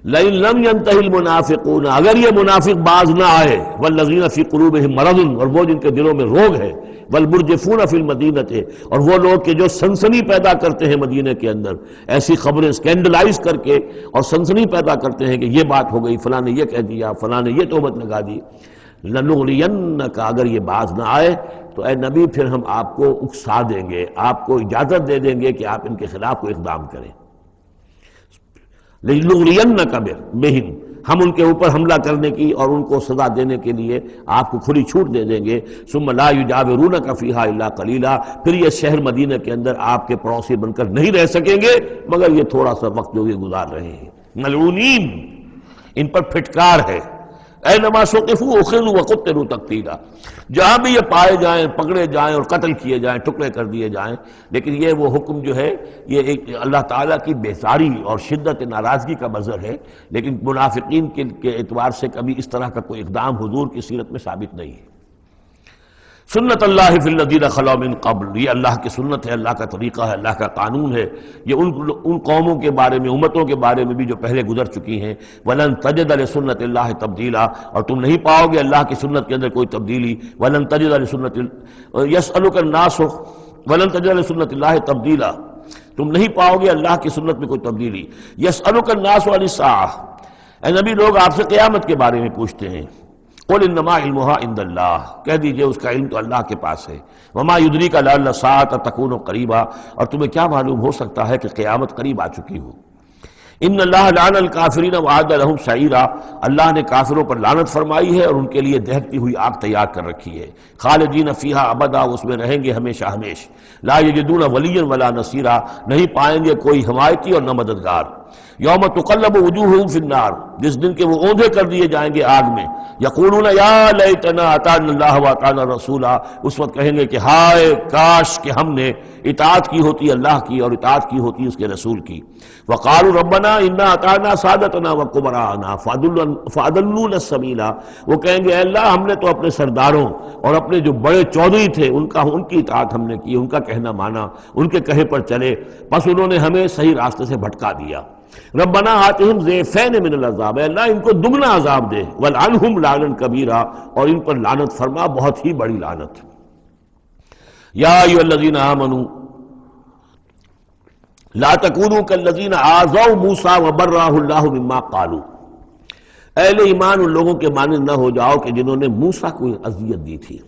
لئن لم ينتهِ المنافقون، اگر یہ منافق باز نہ آئے، والذین فی قلوبہم مرض، اور وہ جن کے دلوں میں روگ ہے، والمرجفون فی المدینہ، اور وہ لوگ کہ جو سنسنی پیدا کرتے ہیں مدینے کے اندر، ایسی خبریں اسکینڈلائز کر کے اور سنسنی پیدا کرتے ہیں کہ یہ بات ہو گئی، فلاں نے یہ کہہ دیا، فلاں نے یہ تہمت لگا دی. لنغرینک، اگر یہ باز نہ آئے تو اے نبی پھر ہم آپ کو اکسا دیں گے، آپ کو اجازت دے دیں گے کہ آپ ان کے خلاف کوئی اقدام کریں. لنغرینک بہم، ہم ان کے اوپر حملہ کرنے کی اور ان کو سزا دینے کے لیے آپ کو کھلی چھوٹ دے دیں گے. ثم لا یجاورونک فیہا الا قلیلا، پھر یہ شہر مدینہ کے اندر آپ کے پڑوسی بن کر نہیں رہ سکیں گے مگر یہ تھوڑا سا وقت جو یہ گزار رہے ہیں. ملعونین، ان پر پھٹکار ہے. اینما ثقفوا اخذوا وقتلوا تقتیلا، جہاں بھی یہ پائے جائیں، پکڑے جائیں اور قتل کیے جائیں، ٹکڑے کر دیے جائیں. لیکن یہ وہ حکم جو ہے یہ ایک اللہ تعالیٰ کی بیزاری اور شدت ناراضگی کا مظہر ہے. لیکن منافقین کے اعتبار سے کبھی اس طرح کا کوئی اقدام حضور کی سیرت میں ثابت نہیں ہے. سنت اللہ فی الذین خلوا من قبل، یہ اللہ کی سنت ہے، اللہ کا طریقہ ہے، اللہ کا قانون ہے. یہ ان قوموں کے بارے میں، امتوں کے بارے میں بھی جو پہلے گزر چکی ہیں. وَلَن تَجِدَ لِسُنَّتِ اللَّهِ تَبْدِيلًا، اور تم نہیں پاؤ گے اللہ کی سنت کے اندر کوئی تبدیلی. وَلَن تَجِدَ لِسُنَّتِ يَسْأَلُكَ النَّاسُ وَلَن تَجِدَ لِسُنَّتِ اللَّهِ تَبْدِيلًا، تم نہیں پاؤ گے اللہ کی سنت میں کوئی تبدیلی. يَسْأَلُكَ النَّاسُ عَنِ السَّاعَةِ، اے نبی لوگ آپ سے قیامت کے بارے میں پوچھتے ہیں. قل انما علمها عند اللہ، کہہ دیجئے اس کا علم تو اللہ کے پاس ہے. وما یدریک لعل الساعة تکون قریبا، اور تمہیں کیا معلوم ہو سکتا ہے کہ قیامت قریب آ چکی ہو. ان اللہ لعن الکافرین وعد لهم سعیرا، اللہ نے کافروں پر لعنت فرمائی ہے اور ان کے لیے دہکتی ہوئی آگ تیار کر رکھی ہے. خالدین فیہا ابدا، اس میں رہیں گے ہمیشہ ہمیش. لا یجدون ولیا ولا نصیرا، نہیں پائیں گے کوئی حمایتی اور نہ مددگار. یوم تقلب وجوہہم فی النار، جس دن کے وہ اوندھے کر دیے جائیں گے آگ میں. یقولون یا لیتنا اطعنا اللہ واطعنا الرسول، اس وقت کہیں گے کہ ہائے کاش کہ ہم نے اطاعت کی ہوتی اللہ کی اور اطاعت کی ہوتی اس کے رسول کی. وقالوا ربنا انا اطعنا سادتنا وکبراءنا فاضلونا السبیل، وہ کہیں گے اے اللہ ہم نے تو اپنے سرداروں اور اپنے جو بڑے چودھری تھے ان کی اطاعت ہم نے کی، ان کا کہنا مانا، ان کے کہے پر چلے، بس انہوں نے ہمیں صحیح راستے سے بھٹکا دیا. ربنا آتہم ضعفین من العذاب، اے اللہ ان کو دگنا عذاب دے. والعنہم لعنا کبیرا، اور ان پر لعنت فرما بہت ہی بڑی لعنت. یا ایھا الذین آمنوا لا تکونوا کالذین آذوا موسیٰ وبرأہ اللہ مما قالوا، اہل ایمان ان لوگوں کے مانند نہ ہو جاؤ کہ جنہوں نے موسیٰ کو اذیت دی تھی.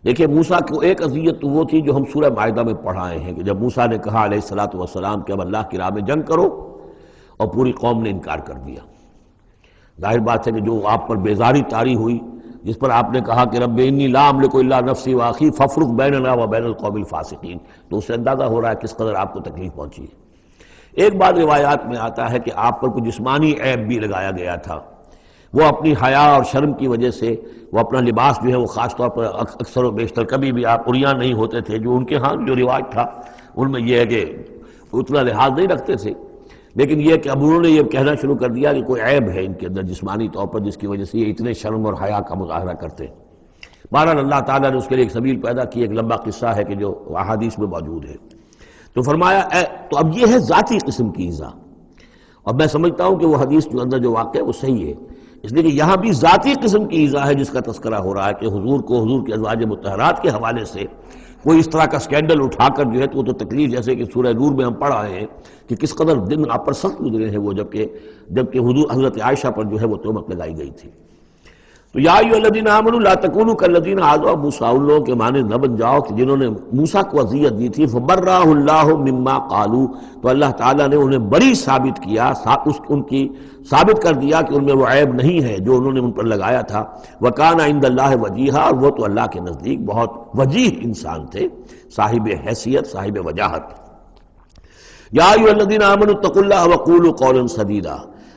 دیکھیں موسیٰ کو ایک اذیت تو وہ تھی جو ہم سورہ مائدہ میں پڑھائے ہیں کہ جب موسیٰ نے کہا علیہ الصلوۃ والسلام کہ اب اللہ کی راہ میں جنگ کرو، اور پوری قوم نے انکار کر دیا۔ ظاہر بات ہے کہ جو آپ پر بیزاری طاری ہوئی، جس پر آپ نے کہا کہ رب انی لا املک الا نفسی واخی فافرق بیننا وبین القوم الفاسقین، تو اس سے اندازہ ہو رہا ہے کس قدر آپ کو تکلیف پہنچی ہے۔ ایک بات روایات میں آتا ہے کہ آپ پر کوئی جسمانی عیب بھی لگایا گیا تھا، وہ اپنی حیا اور شرم کی وجہ سے وہ اپنا لباس جو ہے وہ خاص طور پر اکثر و بیشتر کبھی بھی آپ عریان نہیں ہوتے تھے، جو ان کے ہاں جو رواج تھا ان میں یہ ہے کہ اتنا لحاظ نہیں رکھتے تھے، لیکن یہ کہ اب انہوں نے یہ کہنا شروع کر دیا کہ کوئی عیب ہے ان کے اندر جسمانی طور پر جس کی وجہ سے یہ اتنے شرم اور حیا کا مظاہرہ کرتے ہیں۔ بہرحال اللہ تعالیٰ نے اس کے لیے ایک سبیل پیدا کی، ایک لمبا قصہ ہے کہ جو احادیث میں موجود ہے۔ تو فرمایا تو اب یہ ہے ذاتی قسم کی ایذا، اور میں سمجھتا ہوں کہ وہ حدیث جو اندر جو واقع ہے وہ صحیح ہے، اس لیے کہ یہاں بھی ذاتی قسم کی ایذا ہے جس کا تذکرہ ہو رہا ہے کہ حضور کو حضور کے ازواج مطہرات کے حوالے سے کوئی اس طرح کا سکینڈل اٹھا کر جو ہے تو وہ تو تکلیف، جیسے کہ سورہ نور میں ہم پڑھ آئے ہیں کہ کس قدر دن آپ پر سخت گزرے ہیں وہ، جبکہ حضور حضرت عائشہ پر جو ہے وہ تہمت لگائی گئی تھی۔ تو یا ایھا الذین آمنوا لا تکونوا کالذین آذوا موسیٰ، ان لوگوں کے مانند نہ بن جاؤ کہ جنہوں نے موسیٰ کو اذیت دی تھی، فبرأہ اللہ مما قالوا، تو اللہ تعالیٰ نے انہیں بری ثابت کیا، ان کی ثابت کر دیا کہ ان میں وہ عیب نہیں ہے جو انہوں نے ان پر لگایا تھا۔ وکان عند اللہ وجیہا، اور وہ تو اللہ کے نزدیک بہت وجیح انسان تھے، صاحب حیثیت، صاحب وجاہت۔ یا ایھا الذین آمنوا اتقوا اللہ وقولوا قولا سدیدا،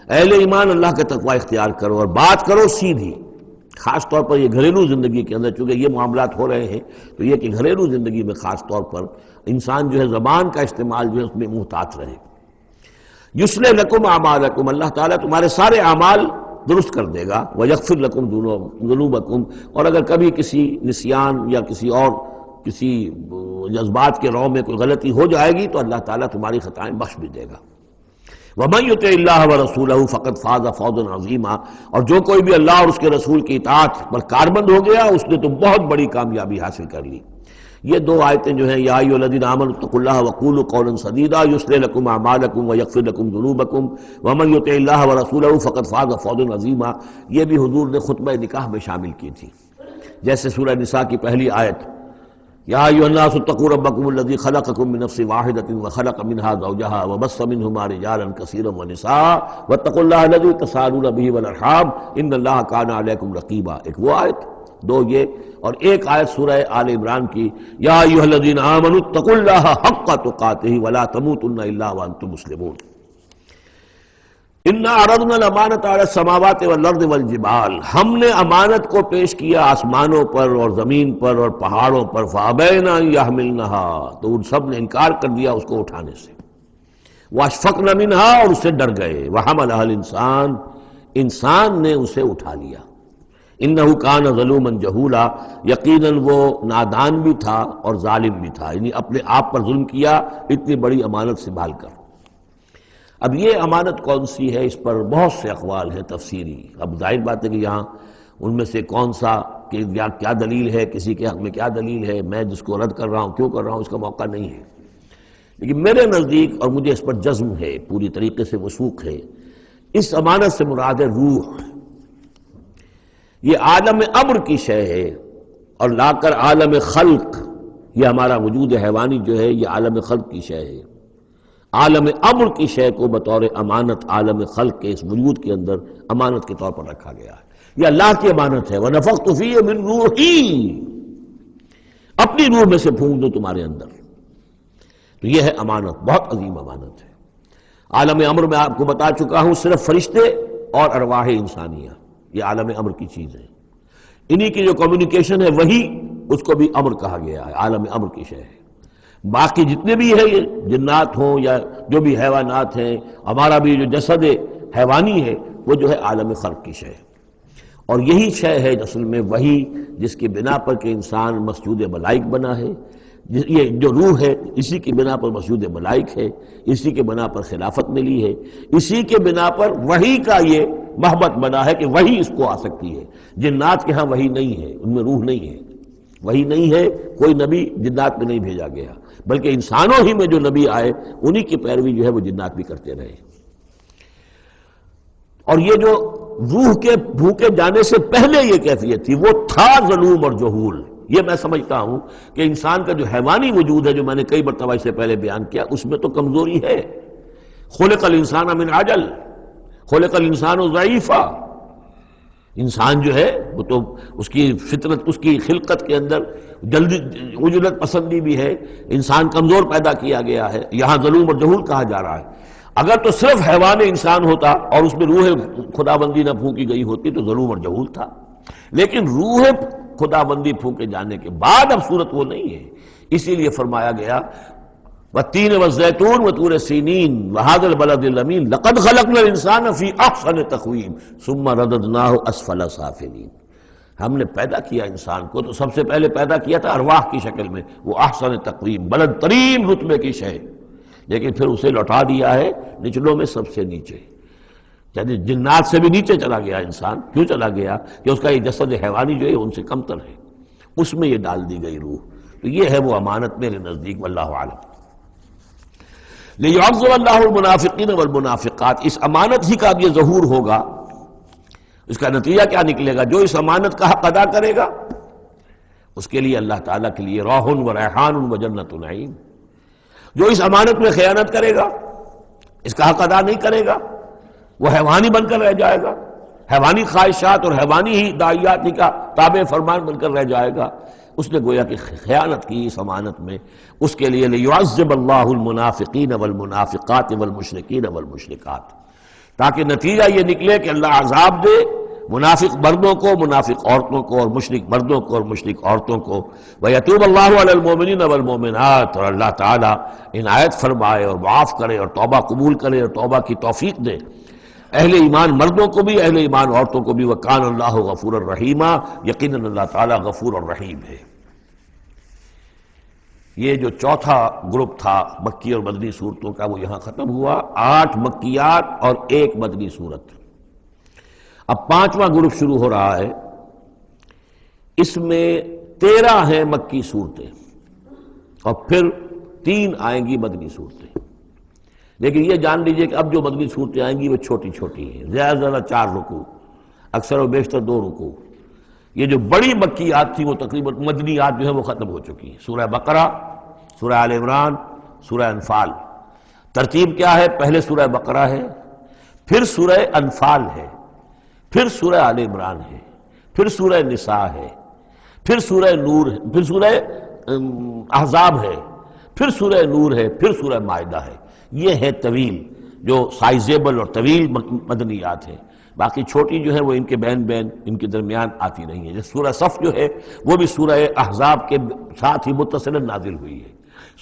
اہل ایمان اللہ کا تقوی اختیار کرو اور بات کرو سیدھی، خاص طور پر یہ گھریلو زندگی کے اندر چونکہ یہ معاملات ہو رہے ہیں تو یہ کہ گھریلو زندگی میں خاص طور پر انسان جو ہے زبان کا استعمال جو ہے اس میں محتاط رہے۔ یصلح لکم اعمالکم، اللہ تعالیٰ تمہارے سارے اعمال درست کر دے گا، ویغفر لکم ذنوبکم، اور اگر کبھی کسی نسیان یا کسی جذبات کے رو میں کوئی غلطی ہو جائے گی تو اللہ تعالیٰ تمہاری خطائیں بخش بھی دے گا۔ وَمَن يُطِعِ اللَّهَ وَرَسُولَهُ فَقَدْ فَازَ فَوْزًا عَظِيمًا، اور جو کوئی بھی اللہ اور اس کے رسول کی اطاعت پر کاربند ہو گیا اس نے تو بہت بڑی کامیابی حاصل کر لی۔ یہ دو آیتیں جو ہیں، یا ایھا الذین آمنوا اتقوا اللہ وقولوا قولا سدیدا یصلح لکم اعمالکم ویغفر لکم ذنوبکم ومن یطع اللہ ورسولہ فقد فاز فوزا عظیما، یہ بھی حضور نے خطبہ نکاح میں شامل کی تھی، جیسے سورہ نساء کی پہلی آیت، یا ایھا الناس اتقوا ربکم الذی خلقکم من نفس واحدۃ وخلق منها زوجها وبث منهما رجالا کثیرا ونساء واتقوا اللہ الذی تساءلون به والارحام ان اللہ کان علیکم رقیبا، ایک وہ آیت، دو یہ، اور ایک آیت سورہ آل عمران کی، یا ایھا الذین آمنوا اتقوا اللہ حق تقاتہ ولا تموتن الا وانتم مسلمون۔ انا عرضنا الامانۃ علی السماوات والارض والجبال، ہم نے امانت کو پیش کیا آسمانوں پر اور زمین پر اور پہاڑوں پر، فابین ان یحملنها، تو ان سب نے انکار کر دیا اس کو اٹھانے سے، واشفقن منها، اور اس سے ڈر گئے، وحملها الانسان، انسان نے اسے اٹھا لیا، انه کان ظلوما جہولا، یقیناً وہ نادان بھی تھا اور ظالم بھی تھا، یعنی اپنے آپ پر ظلم کیا اتنی بڑی امانت سنبھال کر۔ اب یہ امانت کون سی ہے، اس پر بہت سے اقوال ہیں تفسیری، اب ظاہر بات ہے کہ یہاں ان میں سے کون سا کہ کیا دلیل ہے، کسی کے حق میں کیا دلیل ہے، میں جس کو رد کر رہا ہوں کیوں کر رہا ہوں اس کا موقع نہیں ہے، لیکن میرے نزدیک اور مجھے اس پر جزم ہے، پوری طریقے سے وثوق ہے، اس امانت سے مراد ہے روح، یہ عالم امر کی شے ہے، اور لا کر عالم خلق، یہ ہمارا وجود حیوانی جو ہے یہ عالم خلق کی شے ہے، عالم امر کی شے کو بطور امانت عالم خلق کے اس وجود کے اندر امانت کے طور پر رکھا گیا ہے، یہ اللہ کی امانت ہے، وَنَفَخْتُ فِيهِ مِن رُوحِي، اپنی روح میں سے پھونک دو تمہارے اندر، تو یہ ہے امانت، بہت عظیم امانت ہے۔ عالم امر میں آپ کو بتا چکا ہوں صرف فرشتے اور ارواح انسانیہ، یہ عالم امر کی چیز ہے، انہی کی جو کمیونیکیشن ہے وہی اس کو بھی امر کہا گیا ہے، عالم امر کی شے ہے۔ باقی جتنے بھی ہے یہ جنات ہوں یا جو بھی حیوانات ہیں، ہمارا بھی جو جسد حیوانی ہے وہ جو ہے عالم خلق کی شے ہے، اور یہی شے ہے اصل میں وہی جس کی بنا پر کہ انسان مسجود ملائک بنا ہے، یہ جو روح ہے اسی کی بنا پر مسجود ملائک ہے، اسی کے بنا پر خلافت ملی ہے، اسی کے بنا پر وحی کا یہ محبت بنا ہے کہ وحی اس کو آ سکتی ہے، جنات کے ہاں وحی نہیں ہے، ان میں روح نہیں ہے، وہی نہیں ہے، کوئی نبی جنات میں نہیں بھیجا گیا، بلکہ انسانوں ہی میں جو نبی آئے انہی کی پیروی جو ہے وہ جنات بھی کرتے رہے۔ اور یہ جو روح کے بھوکے جانے سے پہلے یہ کیفیت تھی، وہ تھا ظلوم اور جہول، یہ میں سمجھتا ہوں کہ انسان کا جو حیوانی وجود ہے، جو میں نے کئی مرتبہ اس سے پہلے بیان کیا، اس میں تو کمزوری ہے۔ خلق الانسان من عجل، خلق الانسان ضعیفا۔ انسان جو ہے وہ تو اس کی فطرت، اس کی خلقت کے اندر جلدی عجلت پسندی بھی ہے، انسان کمزور پیدا کیا گیا ہے، یہاں ظلوم اور جہول کہا جا رہا ہے۔ اگر تو صرف حیوان انسان ہوتا اور اس میں روح خدا بندی نہ پھونکی گئی ہوتی تو ظلوم اور جہول تھا، لیکن روح خدا بندی پھونکے جانے کے بعد اب صورت وہ نہیں ہے، اسی لیے فرمایا گیا والتین والزیتون وطور سینین وہذا البلد الامین لقد خلقنا الانسان فی احسن تقویم ثم رددناہ اسفل سافلین۔ ہم نے پیدا کیا انسان کو تو سب سے پہلے پیدا کیا تھا ارواح کی شکل میں، وہ احسن تقویم، بلند ترین رتبے کی شے، لیکن پھر اسے لوٹا دیا ہے نچلوں میں سب سے نیچے، یعنی جنات سے بھی نیچے چلا گیا انسان۔ کیوں چلا گیا؟ کہ اس کا یہ جسد حیوانی جو ہے ان سے کم تر ہے، اس میں یہ ڈال دی گئی روح۔ تو یہ ہے وہ امانت میرے نزدیک، واللہ عالم۔ لِيُعَذِّبَ اللَّهُ الْمُنَافِقِينَ وَالْمُنَافِقَاتِ، اس امانت ہی کا اب یہ ظہور ہوگا۔ اس کا نتیجہ کیا نکلے گا؟ جو اس امانت کا حق ادا کرے گا اس کے لیے اللہ تعالیٰ کے لیے روح و ریحان و جنت نعیم۔ جو اس امانت میں خیانت کرے گا، اس کا حق ادا نہیں کرے گا، وہ حیوانی بن کر رہ جائے گا، حیوانی خواہشات اور حیوانی ہی داعیات ہی کا تابع فرمان بن کر رہ جائے گا۔ اس نے گویا کہ خیانت کی اس امانت میں، اس کے لیے لِيُعَذِّبَ اللَّهُ الْمُنَافِقِينَ وَالْمُنَافِقَاتِ وَالْمُشْرِكِينَ وَالْمُشْرِكَاتِ، تاکہ نتیجہ یہ نکلے کہ اللہ عذاب دے منافق مردوں کو، منافق عورتوں کو، اور مشرک مردوں کو اور مشرک عورتوں کو۔ وَيَتُوبَ اللَّهُ عَلَى الْمُؤْمِنِينَ وَالْمُؤْمِنَاتِ، اور اللہ تعالیٰ عنایت فرمائے اور معاف کرے اور توبہ قبول کرے اور توبہ کی توفیق دے اہل ایمان مردوں کو بھی، اہل ایمان عورتوں کو بھی۔ وَكَانَ اللَّهُ غَفُورًا رَحِيمًا، یقیناً اللہ تعالیٰ غفور اور رحیم ہے۔ یہ جو چوتھا گروپ تھا مکی اور مدنی صورتوں کا وہ یہاں ختم ہوا، 8 مکیات اور 1 مدنی صورت۔ اب 5واں گروپ شروع ہو رہا ہے، اس میں 13 ہیں مکی صورتیں اور پھر 3 آئیں گی مدنی صورتیں۔ لیکن یہ جان لیجئے کہ اب جو مدنی صورتیں آئیں گی وہ چھوٹی چھوٹی ہیں، زیادہ سے زیادہ 4 رکوع، اکثر و بیشتر 2 رکوع۔ یہ جو بڑی مکیات تھی وہ تقریباً مدنیات جو ہیں وہ ختم ہو چکی ہیں۔ سورہ بقرہ، سورہ آل عمران، سورہ انفال۔ ترتیب کیا ہے؟ پہلے سورہ بقرہ ہے، پھر سورہ انفال ہے، پھر سورہ آل عمران ہے، پھر سورہ نساء ہے، پھر سورہ نور ہے، پھر سورہ احزاب ہے، پھر سورہ نور ہے، پھر سورہ مائدہ ہے۔ یہ ہے طویل، جو سائزیبل اور طویل مدنیات ہیں۔ باقی چھوٹی جو ہے وہ ان کے بین بین ان کے درمیان آتی رہی ہیں۔ جیسے سورہ صف جو ہے وہ بھی سورہ احزاب کے ساتھ ہی متصلاً نازل ہوئی ہے۔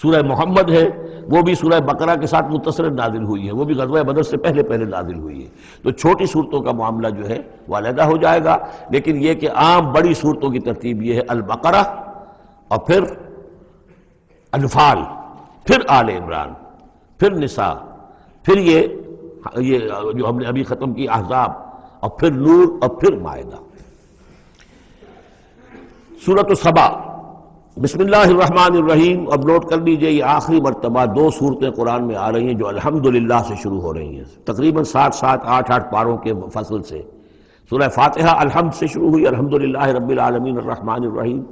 سورہ محمد ہے وہ بھی سورہ بقرہ کے ساتھ متصلاً نازل ہوئی ہے، وہ بھی غزوہ بدر سے پہلے پہلے نازل ہوئی ہے۔ تو چھوٹی صورتوں کا معاملہ جو ہے وہ علیحدہ ہو جائے گا، لیکن یہ کہ عام بڑی صورتوں کی ترتیب یہ ہے: البقرہ اور پھر انفال، پھر آل عمران، پھر نساء، پھر یہ جو ہم نے ابھی ختم کی احزاب، اور پھر نور، اور پھر مائدہ۔ سورۃ السبا، بسم اللہ الرحمن الرحیم۔ اب نوٹ کر لیجئے یہ آخری مرتبہ 2 صورتیں قرآن میں آ رہی ہیں جو الحمدللہ سے شروع ہو رہی ہیں، تقریباً 8 پاروں کے فصل سے۔ سورہ فاتحہ الحمد سے شروع ہوئی، الحمدللہ رب العالمین الرحمن الرحیم۔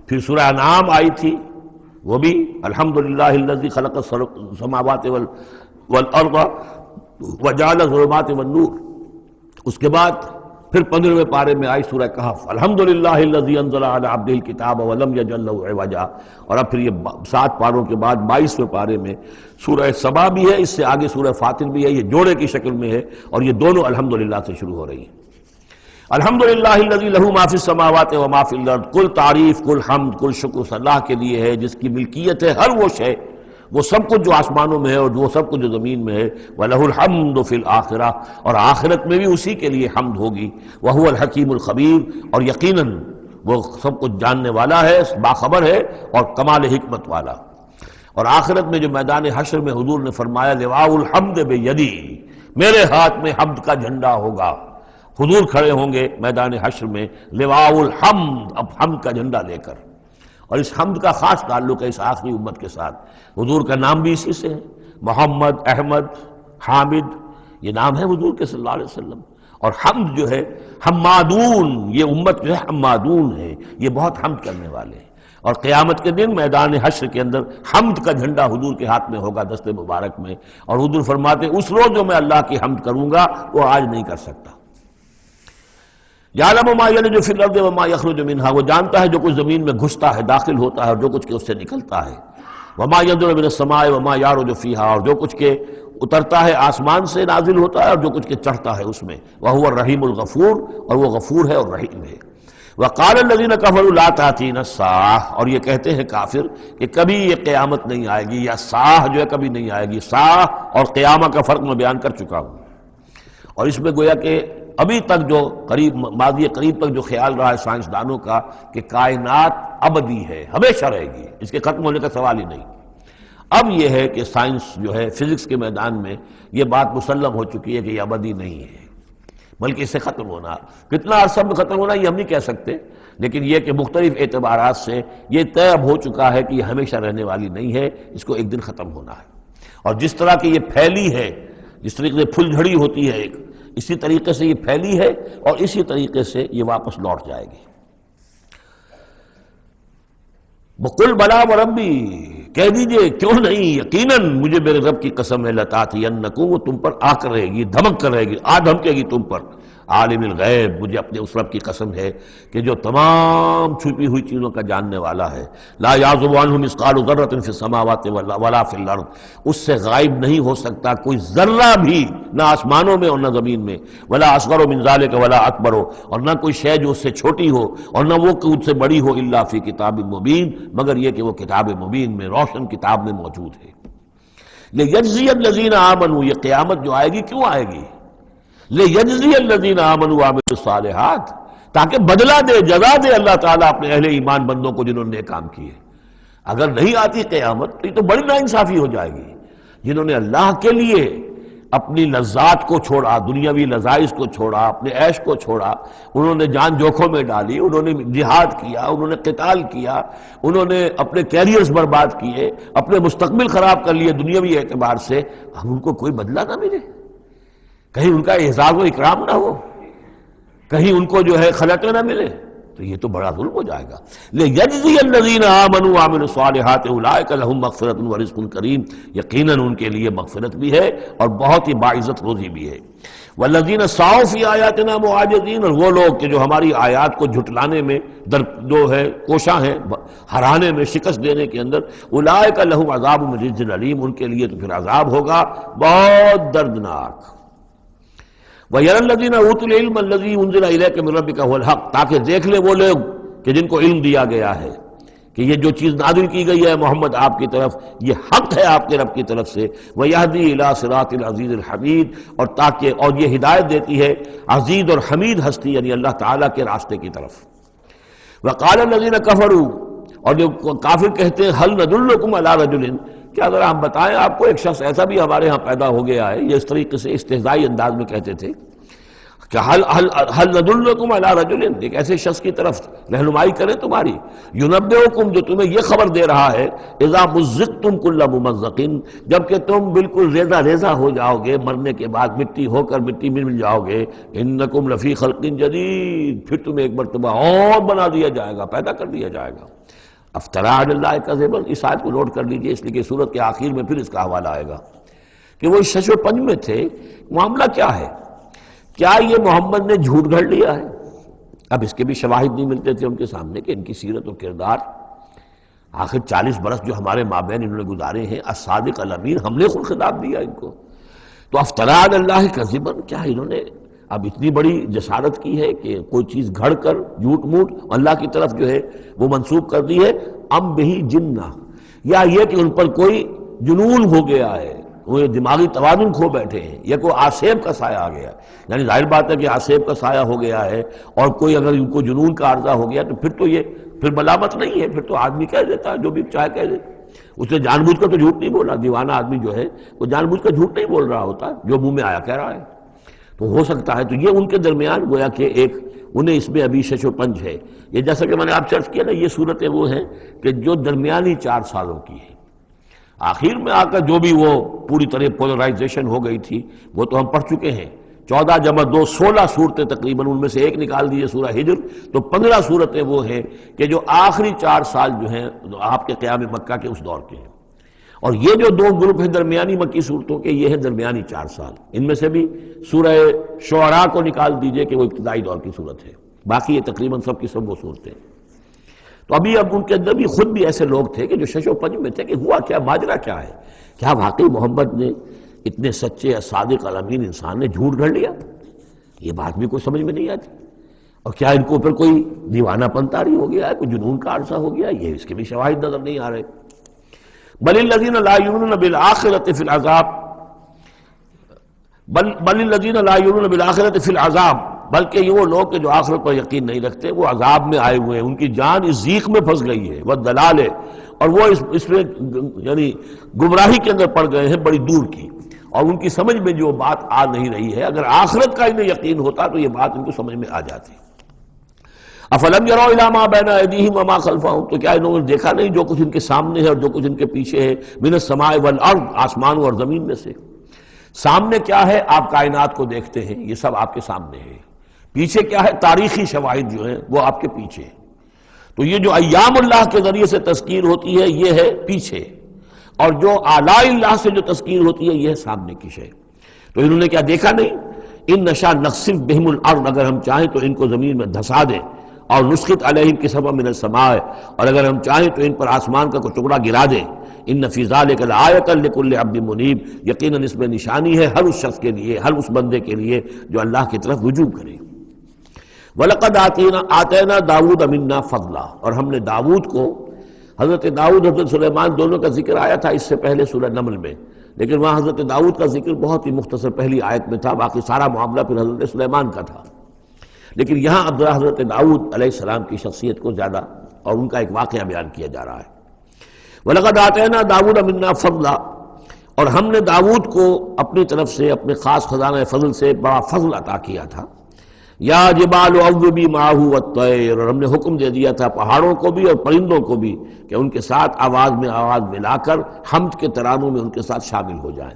پھر سورہ انعام آئی تھی، وہ بھی الحمدللہ الذی خلق السماوات والارض وجعل الظلمات والنور۔ اس کے بعد پھر 15ویں پارے میں آئی سورہ کہف، الحمدللہ الذی انزل علی عبدہ الکتاب ولم یجعل لہ عوجا۔ اور اب پھر یہ 7 پاروں کے بعد 22ویں پارے میں سورہ سبا بھی ہے، اس سے آگے سورہ فاطر بھی ہے، یہ جوڑے کی شکل میں ہے، اور یہ دونوں الحمدللہ سے شروع ہو رہی ہیں۔ الحمدللہ الذی لہ ما فی السماوات و ما فی الارض، کل تعریف، کل حمد، کل شکر اللہ کے لیے ہے جس کی ملکیت ہے ہر وہ شے، وہ سب کچھ جو آسمانوں میں ہے اور وہ سب کچھ جو زمین میں ہے۔ وَلَهُ الْحَمْدُ فِي الْآخِرَةِ، اور آخرت میں بھی اسی کے لیے حمد ہوگی۔ وَهُوَ الْحَكِيمُ الْخَبِيرُ، اور یقیناً وہ سب کچھ جاننے والا ہے، باخبر ہے اور کمال حکمت والا۔ اور آخرت میں جو میدان حشر میں حضور نے فرمایا لِوَاءُ الْحَمْدِ بِيَدِي، میرے ہاتھ میں حمد کا جھنڈا ہوگا۔ حضور کھڑے ہوں گے میدان حشر میں لِوَاءُ الْحَمْدِ، اب حمد کا جھنڈا لے کر۔ اور اس حمد کا خاص تعلق ہے اس آخری امت کے ساتھ۔ حضور کا نام بھی اسی سے ہے، محمد، احمد، حامد، یہ نام ہے حضور کے صلی اللہ علیہ وسلم۔ اور حمد جو ہے حمادون، یہ امت جو ہے حمادون ہے، یہ بہت حمد کرنے والے ہیں، اور قیامت کے دن میدان حشر کے اندر حمد کا جھنڈا حضور کے ہاتھ میں ہوگا، دست مبارک میں، اور حضور فرماتے ہیں اس روز جو میں اللہ کی حمد کروں گا وہ آج نہیں کر سکتا۔ یعلم ما یلج فی الارض وما یخرج منها، وہ جانتا ہے جو کچھ زمین میں گھستا ہے، داخل ہوتا ہے، اور جو کچھ کہ اس سے نکلتا ہے۔ وما ينزل من السماء وما يعرج فيها، اور جو کچھ کہ اترتا ہے آسمان سے نازل ہوتا ہے، اور جو کچھ کہ چڑھتا ہے اس میں۔ وهو الرحیم الغفور، اور وہ غفور ہے اور رحیم ہے۔ وقال الذين كفروا لا تأتينا الساعة، اور یہ کہتے ہیں کافر کہ کبھی یہ قیامت نہیں آئے گی، یا ساعہ جو ہے کبھی نہیں آئے گی۔ ساعہ اور قیامہ کا فرق میں بیان کر چکا ہوں، اور اس میں گویا کہ ابھی تک جو قریب ماضی قریب تک جو خیال رہا ہے سائنسدانوں کا کہ کائنات ابدی ہے، ہمیشہ رہے گی، اس کے ختم ہونے کا سوال ہی نہیں۔ اب یہ ہے کہ سائنس جو ہے فزکس کے میدان میں یہ بات مسلم ہو چکی ہے کہ یہ ابدی نہیں ہے، بلکہ اس سے ختم ہونا، کتنا عرصہ میں ختم ہونا یہ ہم نہیں کہہ سکتے، لیکن یہ کہ مختلف اعتبارات سے یہ طے اب ہو چکا ہے کہ یہ ہمیشہ رہنے والی نہیں ہے، اس کو ایک دن ختم ہونا ہے۔ اور جس طرح کہ یہ پھیلی ہے، جس طریقے سے پھل جھڑی ہوتی ہے ایک، اسی طریقے سے یہ پھیلی ہے، اور اسی طریقے سے یہ واپس لوٹ جائے گی۔ بقل بلا وربی، کہہ دیجئے کیوں نہیں، یقیناً مجھے میرے رب کی قسم ہے، لتاتینکم، وہ تم پر آ کر رہے گی، دھمک کر رہے گی، دھمکے گی تم پر۔ عالم الغیب، مجھے اپنے اس رب کی قسم ہے کہ جو تمام چھپی ہوئی چیزوں کا جاننے والا ہے۔ لا یعزب عنہ مثقال ذرۃ فی السماوات ولا فی الارض، اس سے غائب نہیں ہو سکتا کوئی ذرہ بھی، نہ آسمانوں میں اور نہ زمین میں۔ ولا اصغر من ذلک ولا اکبر، اور نہ کوئی شے جو اس سے چھوٹی ہو اور نہ وہ کہ اس سے بڑی ہو، الا فی کتاب مبین، مگر یہ کہ وہ کتاب مبین میں، روشن کتاب میں موجود ہے۔ لیجزی الذین آمنوا، یہ قیامت جو آئے گی کیوں آئے گی؟ لیجزی الذین آمنوا وعملوا الصالحات، تاکہ بدلہ دے، جزا دے اللہ تعالیٰ اپنے اہل ایمان بندوں کو جنہوں نے نیک کام کیے۔ اگر نہیں آتی قیامت تو یہ تو بڑی ناانصافی ہو جائے گی۔ جنہوں نے اللہ کے لیے اپنی لذات کو چھوڑا، دنیاوی لذائذ کو چھوڑا، اپنے عیش کو چھوڑا، انہوں نے جان جوکھوں میں ڈالی، انہوں نے جہاد کیا، انہوں نے قتال کیا، انہوں نے اپنے کیریئرز برباد کیے، اپنے مستقبل خراب کر لیے دنیاوی اعتبار سے، ہم ان کو کوئی بدلہ نہ ملے، کہیں ان کا اعزاز و اکرام نہ ہو، کہیں ان کو جو ہے خلعتیں نہ ملے، تو یہ تو بڑا ظلم ہو جائے گا۔ لیجزی الذین آمنوا وعملوا الصالحات اولئک لهم مغفرۃ ورزق کریم، یقیناً ان کے لیے مغفرت بھی ہے اور بہت ہی باعزت روزی بھی ہے۔ والذین سعوا فی آیاتنا معاجزین، اور وہ لوگ کہ جو ہماری آیات کو جھٹلانے میں جو ہے کوشاں ہیں، ہرانے میں، شکست دینے کے اندر، اولئک لهم عذاب من رجز علیم، ان کے لیے تو پھر عذاب ہوگا بہت دردناک۔ وَيَرَى الَّذِينَ أُوتُوا الْعِلْمَ الَّذِي أُنزِلَ إِلَيْكَ مِن رَّبِّكَ هُوَ الْحَقُّ، تاکہ دیکھ لے وہ لوگ کہ جن کو علم دیا گیا ہے کہ یہ جو چیز نازل کی گئی ہے محمد آپ کی طرف، یہ حق ہے آپ کے رب کی طرف سے۔ وَيَهْدِي إِلَىٰ صِرَاطِ الْعَزِيزِ الْحَمِيدِ، اور یہ ہدایت دیتی ہے عزیز اور حمید ہستی یعنی اللہ تعالیٰ کے راستے کی طرف۔ وَقَالَ الَّذِينَ كَفَرُوا، اور جو کافر کہتے ہیں، هَلْ نَدُلُّكُمْ عَلَىٰ رَجُلٍ، کیا ذرا ہم بتائیں آپ کو ایک شخص ایسا بھی ہمارے ہاں پیدا ہو گیا ہے، یہ اس طریقے سے استہزائی انداز میں کہتے تھے کہ هل ندلکم علی رجل، ایک ایسے شخص کی طرف رہنمائی کریں تمہاری، ینبئکم، جو تمہیں یہ خبر دے رہا ہے، اذا مزقتم کل ممزق، جبکہ تم بالکل ریزہ ریزہ ہو جاؤ گے، مرنے کے بعد مٹی ہو کر مٹی میں مل جاؤ گے، انکم لفی خلق جدید، پھر تمہیں ایک مرتبہ اور بنا دیا جائے گا، پیدا کر دیا جائے گا۔ افترا علی اللہ کذبا، اس آیت کو نوٹ کر لیجئے، اس لیے کہ سورت کے آخر میں پھر اس کا حوالہ آئے گا کہ وہ شش و پنج میں تھے۔ معاملہ کیا ہے؟ کیا یہ محمد نے جھوٹ گھڑ لیا ہے؟ اب اس کے بھی شواہد نہیں ملتے تھے ان کے سامنے کہ ان کی سیرت و کردار، آخر 40 برس جو ہمارے مابین انہوں نے گزارے ہیں، الصادق الامین، ہم نے خود خطاب دیا ان کو۔ تو افترا علی اللہ کذبا، کیا انہوں نے اب اتنی بڑی جسارت کی ہے کہ کوئی چیز گھڑ کر جھوٹ موٹ اللہ کی طرف جو ہے وہ منسوب کر دی ہے؟ ام بہی جنہ، یا یہ کہ ان پر کوئی جنون ہو گیا ہے، وہ دماغی توازن کھو بیٹھے ہیں، یا کوئی آسیب کا سایہ آ گیا، یعنی ظاہر بات ہے کہ آسیب کا سایہ ہو گیا ہے، اور کوئی اگر ان کو جنون کا عارضہ ہو گیا تو پھر تو یہ پھر ملامت نہیں ہے، پھر تو آدمی کہہ دیتا ہے جو بھی چاہے کہہ دے، اس نے جان بوجھ کر تو جھوٹ نہیں بولا، دیوانہ آدمی جو ہے وہ جان بوجھ کر جھوٹ نہیں بول رہا ہوتا، جو منہ میں آیا کہہ رہا ہے، تو ہو سکتا ہے تو یہ ان کے درمیان گویا کہ ایک انہیں اس میں ابھی شش و پنج ہے۔ یہ جیسا کہ میں نے آپ چرچ کیا نا، یہ صورتیں وہ ہیں کہ جو درمیانی 4 سالوں کی ہیں، آخر میں آ کر جو بھی وہ پوری طرح پولرائزیشن ہو گئی تھی وہ تو ہم پڑھ چکے ہیں 14 جمع 2 16 صورتیں تقریباً، ان میں سے ایک نکال دیجیے سورہ ہجر تو 15 صورتیں وہ ہیں کہ جو آخری 4 سال جو ہیں آپ کے قیام مکہ کے اس دور کے ہیں، اور یہ جو 2 گروپ ہیں درمیانی مکی صورتوں کے، یہ ہیں درمیانی 4 سال۔ ان میں سے بھی سورہ شعراء کو نکال دیجئے کہ وہ ابتدائی دور کی صورت ہے، باقی یہ تقریباً سب کی سب وہ صورتیں۔ تو ابھی اب ان کے اندر بھی خود بھی ایسے لوگ تھے کہ جو شش و پنج میں تھے کہ ہوا کیا، ماجرا کیا ہے، کیا واقعی محمد نے اتنے سچے صادق الامین انسان نے جھوٹ گھڑ لیا؟ یہ بات بھی کوئی سمجھ میں نہیں آتی، اور کیا ان کو اوپر کوئی دیوانہ پن طاری ہو گیا ہے، کوئی جنون کا عرصہ ہو گیا، یہ اس کے بھی شواہد نظر نہیں آ رہے۔ بل الذین لا یؤمنون بالآخرۃ فی العذاب بل الذین لا یؤمنون بالآخرۃ فی العذاب، بلکہ یہ وہ لوگ کہ جو آخرت پر یقین نہیں رکھتے وہ عذاب میں آئے ہوئے ہیں، ان کی جان اس ضیق میں پھنس گئی ہے، وہ دلال ہے، اور وہ اس میں یعنی گمراہی کے اندر پڑ گئے ہیں بڑی دور کی، اور ان کی سمجھ میں جو بات آ نہیں رہی ہے، اگر آخرت کا انہیں یقین ہوتا تو یہ بات ان کو سمجھ میں آ جاتی۔ افلم یروا الی ما بین ایدیہم وما خلفہم، تو کیا انہوں نے دیکھا نہیں جو کچھ ان کے سامنے ہے اور جو کچھ ان کے پیچھے ہے، من السماء والارض، آسمانوں اور زمین میں سے۔ سامنے کیا ہے؟ آپ کائنات کو دیکھتے ہیں، یہ سب آپ کے سامنے ہے۔ پیچھے کیا ہے؟ تاریخی شواہد جو ہیں وہ آپ کے پیچھے ہیں۔ تو یہ جو ایام اللہ کے ذریعے سے تذکیر ہوتی ہے یہ ہے پیچھے، اور جو آلاء اللہ سے جو تذکیر ہوتی ہے یہ ہے سامنے کی شے۔ تو انہوں نے کیا دیکھا نہیں؟ ان نشاء نخسف بہم الارض، اگر ہم چاہیں تو ان کو زمین میں دھسا دیں، اور نسقط علیہم کسفا من السماء، اور اگر ہم چاہیں تو ان پر آسمان کا کوئی ٹکڑا گرا دیں۔ ان فی ذلک لآیۃ لکل عبد منیب، یقیناً اس میں نشانی ہے ہر اس شخص کے لیے، ہر اس بندے کے لیے جو اللہ کی طرف رجوع کرے۔ وَلَقَدْ آتَيْنَا دَاوُودَ مِنَّا فَضْلًا، اور ہم نے داؤد کو، حضرت داؤد حضرت سلیمان دونوں کا ذکر آیا تھا اس سے پہلے سورہ نمل میں، لیکن وہاں حضرت داؤد کا ذکر بہت ہی مختصر پہلی آیت میں تھا، باقی سارا معاملہ پھر حضرت سلیمان کا تھا۔ لیکن یہاں اب حضرت داؤد علیہ السلام کی شخصیت کو زیادہ اور ان کا ایک واقعہ بیان کیا جا رہا ہے۔ وَلَقَدْ آتَيْنَا دَاوُودَ مِنَّا فَضْلًا، اور ہم نے داؤد کو اپنی طرف سے اپنے خاص خزانہ فضل سے بڑا فضل عطا کیا تھا۔ یا جبال اوبی معہ والطیر، اور ہم نے حکم دے دیا تھا پہاڑوں کو بھی اور پرندوں کو بھی کہ ان کے ساتھ آواز میں آواز ملا کر حمد کے ترانوں میں ان کے ساتھ شامل ہو جائیں۔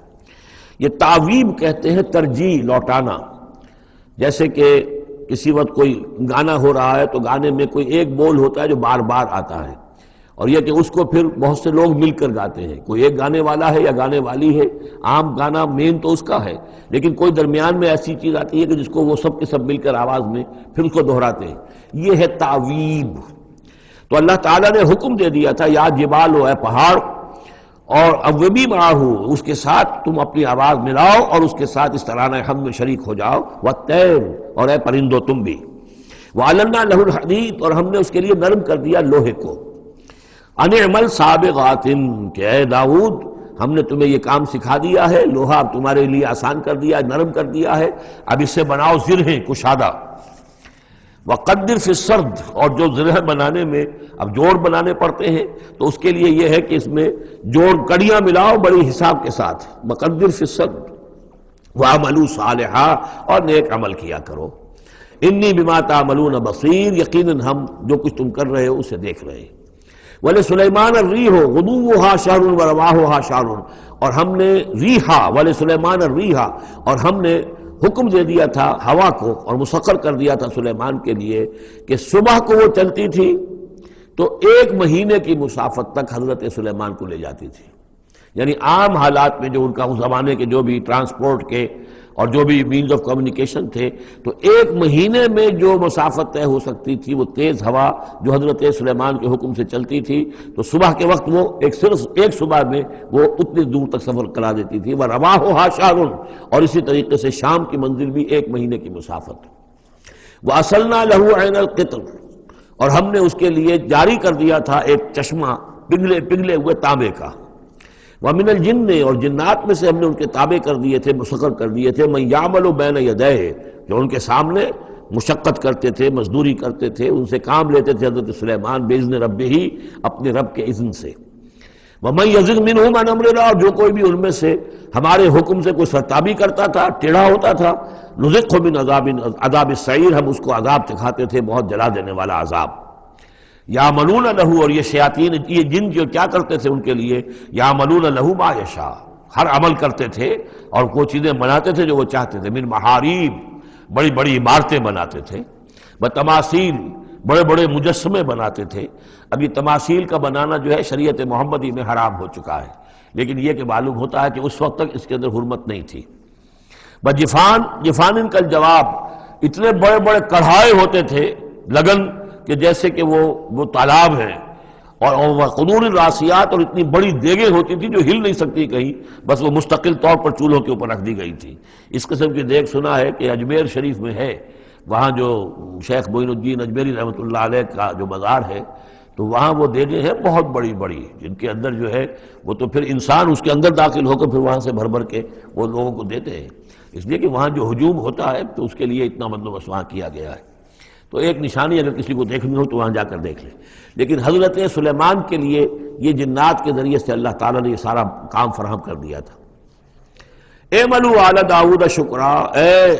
یہ تعویب کہتے ہیں ترجیح، لوٹانا۔ جیسے کہ کسی وقت کوئی گانا ہو رہا ہے تو گانے میں کوئی ایک بول ہوتا ہے جو بار بار آتا ہے، اور یہ کہ اس کو پھر بہت سے لوگ مل کر گاتے ہیں، کوئی ایک گانے والا ہے یا گانے والی ہے، عام گانا مین تو اس کا ہے، لیکن کوئی درمیان میں ایسی چیز آتی ہے کہ جس کو وہ سب کے سب مل کر آواز میں پھر اس کو دہراتے ہیں، یہ ہے تعویب۔ تو اللہ تعالیٰ نے حکم دے دیا تھا یا جبال ہو، اے پہاڑ، اور اوبی معاہو، اس کے ساتھ تم اپنی آواز ملاؤ اور اس کے ساتھ اس ترانہ حمد میں شریک ہو جاؤ، والطیر، اور اے پرندو تم بھی، وَعَلَنَّا لَهُ الْحَدِيدَ، اور ہم نے اس کے لیے نرم کر دیا لوہے کو، ان اعمل سابغات، کہ اے داؤد ہم نے تمہیں یہ کام سکھا دیا ہے، لوہا اب تمہارے لیے آسان کر دیا ہے، نرم کر دیا ہے، اب اس سے بناؤ زرہیں کشادہ، وقدر فی السرد، اور جو زرہ بنانے میں اب جوڑ بنانے پڑتے ہیں تو اس کے لیے یہ ہے کہ اس میں جوڑ کڑیاں ملاؤ بڑی حساب کے ساتھ، وقدر فی السرد وَعَمَلُوا صَالِحًا، اور نیک عمل کیا کرو، انی بما تعملون بصیر، یقیناً ہم جو کچھ تم کر رہے ہو اسے دیکھ رہے ہیں۔ وَلِسُلَيْمَانَ الرِّيحُ غُدُوُّهَا شَهْرٌ وَرَوَاحُهَا شَهْرٌ، اور ہم نے ریحا، وَلِسُلَيْمَانَ الرِّيحَ، اور ہم نے حکم دے دیا تھا ہوا کو اور مسخر کر دیا تھا سلیمان کے لیے کہ صبح کو وہ چلتی تھی تو 1 مہینے کی مسافت تک حضرت سلیمان کو لے جاتی تھی، یعنی عام حالات میں جو ان کا اس زمانے کے جو بھی ٹرانسپورٹ کے اور جو بھی مینز آف کمیونیکیشن تھے تو 1 مہینے میں جو مسافت طے ہو سکتی تھی وہ تیز ہوا جو حضرت سلیمان کے حکم سے چلتی تھی تو صبح کے وقت وہ صرف ایک صبح میں وہ اتنی دور تک سفر کرا دیتی تھی۔ وَرَوَاحُهَا شَهْرٌ، اور اسی طریقے سے شام کی منزل بھی 1 مہینے کی مسافت۔ وَأَصَلْنَا لَهُ عَيْنَ الْقِطْرِ، اور ہم نے اس کے لیے جاری کر دیا تھا ایک چشمہ پگھلے ہوئے تانبے کا۔ وَمِنَ الْجِنِّ، اور جنات میں سے ہم نے ان کے تابع کر دیے تھے، مسخر کر دیے تھے، مَن يَعْمَلُ بَيْنَ يَدَيْهِ، جو ان کے سامنے مشقت کرتے تھے، مزدوری کرتے تھے، ان سے کام لیتے تھے حضرت سلیمان بِإِذْنِ رَبِّهِ، اپنے رب کے اذن سے۔ وَمَن يَزِغْ مِنْهُمْ عَنْ أَمْرِنَا، اور جو کوئی بھی ان میں سے ہمارے حکم سے کوئی سرتابی کرتا تھا، ٹیڑھا ہوتا تھا، نُذِقْهُ مِنْ عَذَابِ السَّعِيرِ، ہم اس کو عذاب چکھاتے تھے، بہت جلا دینے والا عذاب۔ یعملون لہ، اور یہ شیاطین، یہ جن جو کیا کرتے تھے ان کے لیے، یعملون لہ ما یشاء، ہر عمل کرتے تھے اور وہ چیزیں بناتے تھے جو وہ چاہتے تھے، من محاریب، بڑی بڑی عمارتیں بناتے تھے، بتماثیل، بڑے بڑے مجسمے بناتے تھے۔ اب یہ تماثیل کا بنانا جو ہے شریعت محمدی میں حرام ہو چکا ہے، لیکن یہ کہ معلوم ہوتا ہے کہ اس وقت تک اس کے اندر حرمت نہیں تھی۔ بجفان، جفان کا جواب، اتنے بڑے بڑے کڑھائے ہوتے تھے لگن کہ جیسے کہ وہ تالاب ہیں، اور قدور الراسیات، اور اتنی بڑی دیگیں ہوتی تھی جو ہل نہیں سکتی کہیں، بس وہ مستقل طور پر چولہوں کے اوپر رکھ دی گئی تھی۔ اس قسم کی دیگ سنا ہے کہ اجمیر شریف میں ہے، وہاں جو شیخ معین الدین اجمیری رحمۃ اللہ علیہ کا جو مزار ہے، تو وہاں وہ دیگیں ہیں بہت بڑی بڑی، جن کے اندر جو ہے وہ تو پھر انسان اس کے اندر داخل ہو کر پھر وہاں سے بھر بھر کے وہ لوگوں کو دیتے ہیں، اس لیے کہ وہاں جو ہجوم ہوتا ہے تو اس کے لیے اتنا بندوبست وہاں کیا گیا ہے۔ تو ایک نشانی اگر کسی کو دیکھنی ہو تو وہاں جا کر دیکھ لے۔ لیکن حضرت سلیمان کے لیے یہ جنات کے ذریعے سے اللہ تعالیٰ نے یہ سارا کام فراہم کر دیا تھا۔ اعملوا آل داؤد شکرا، اے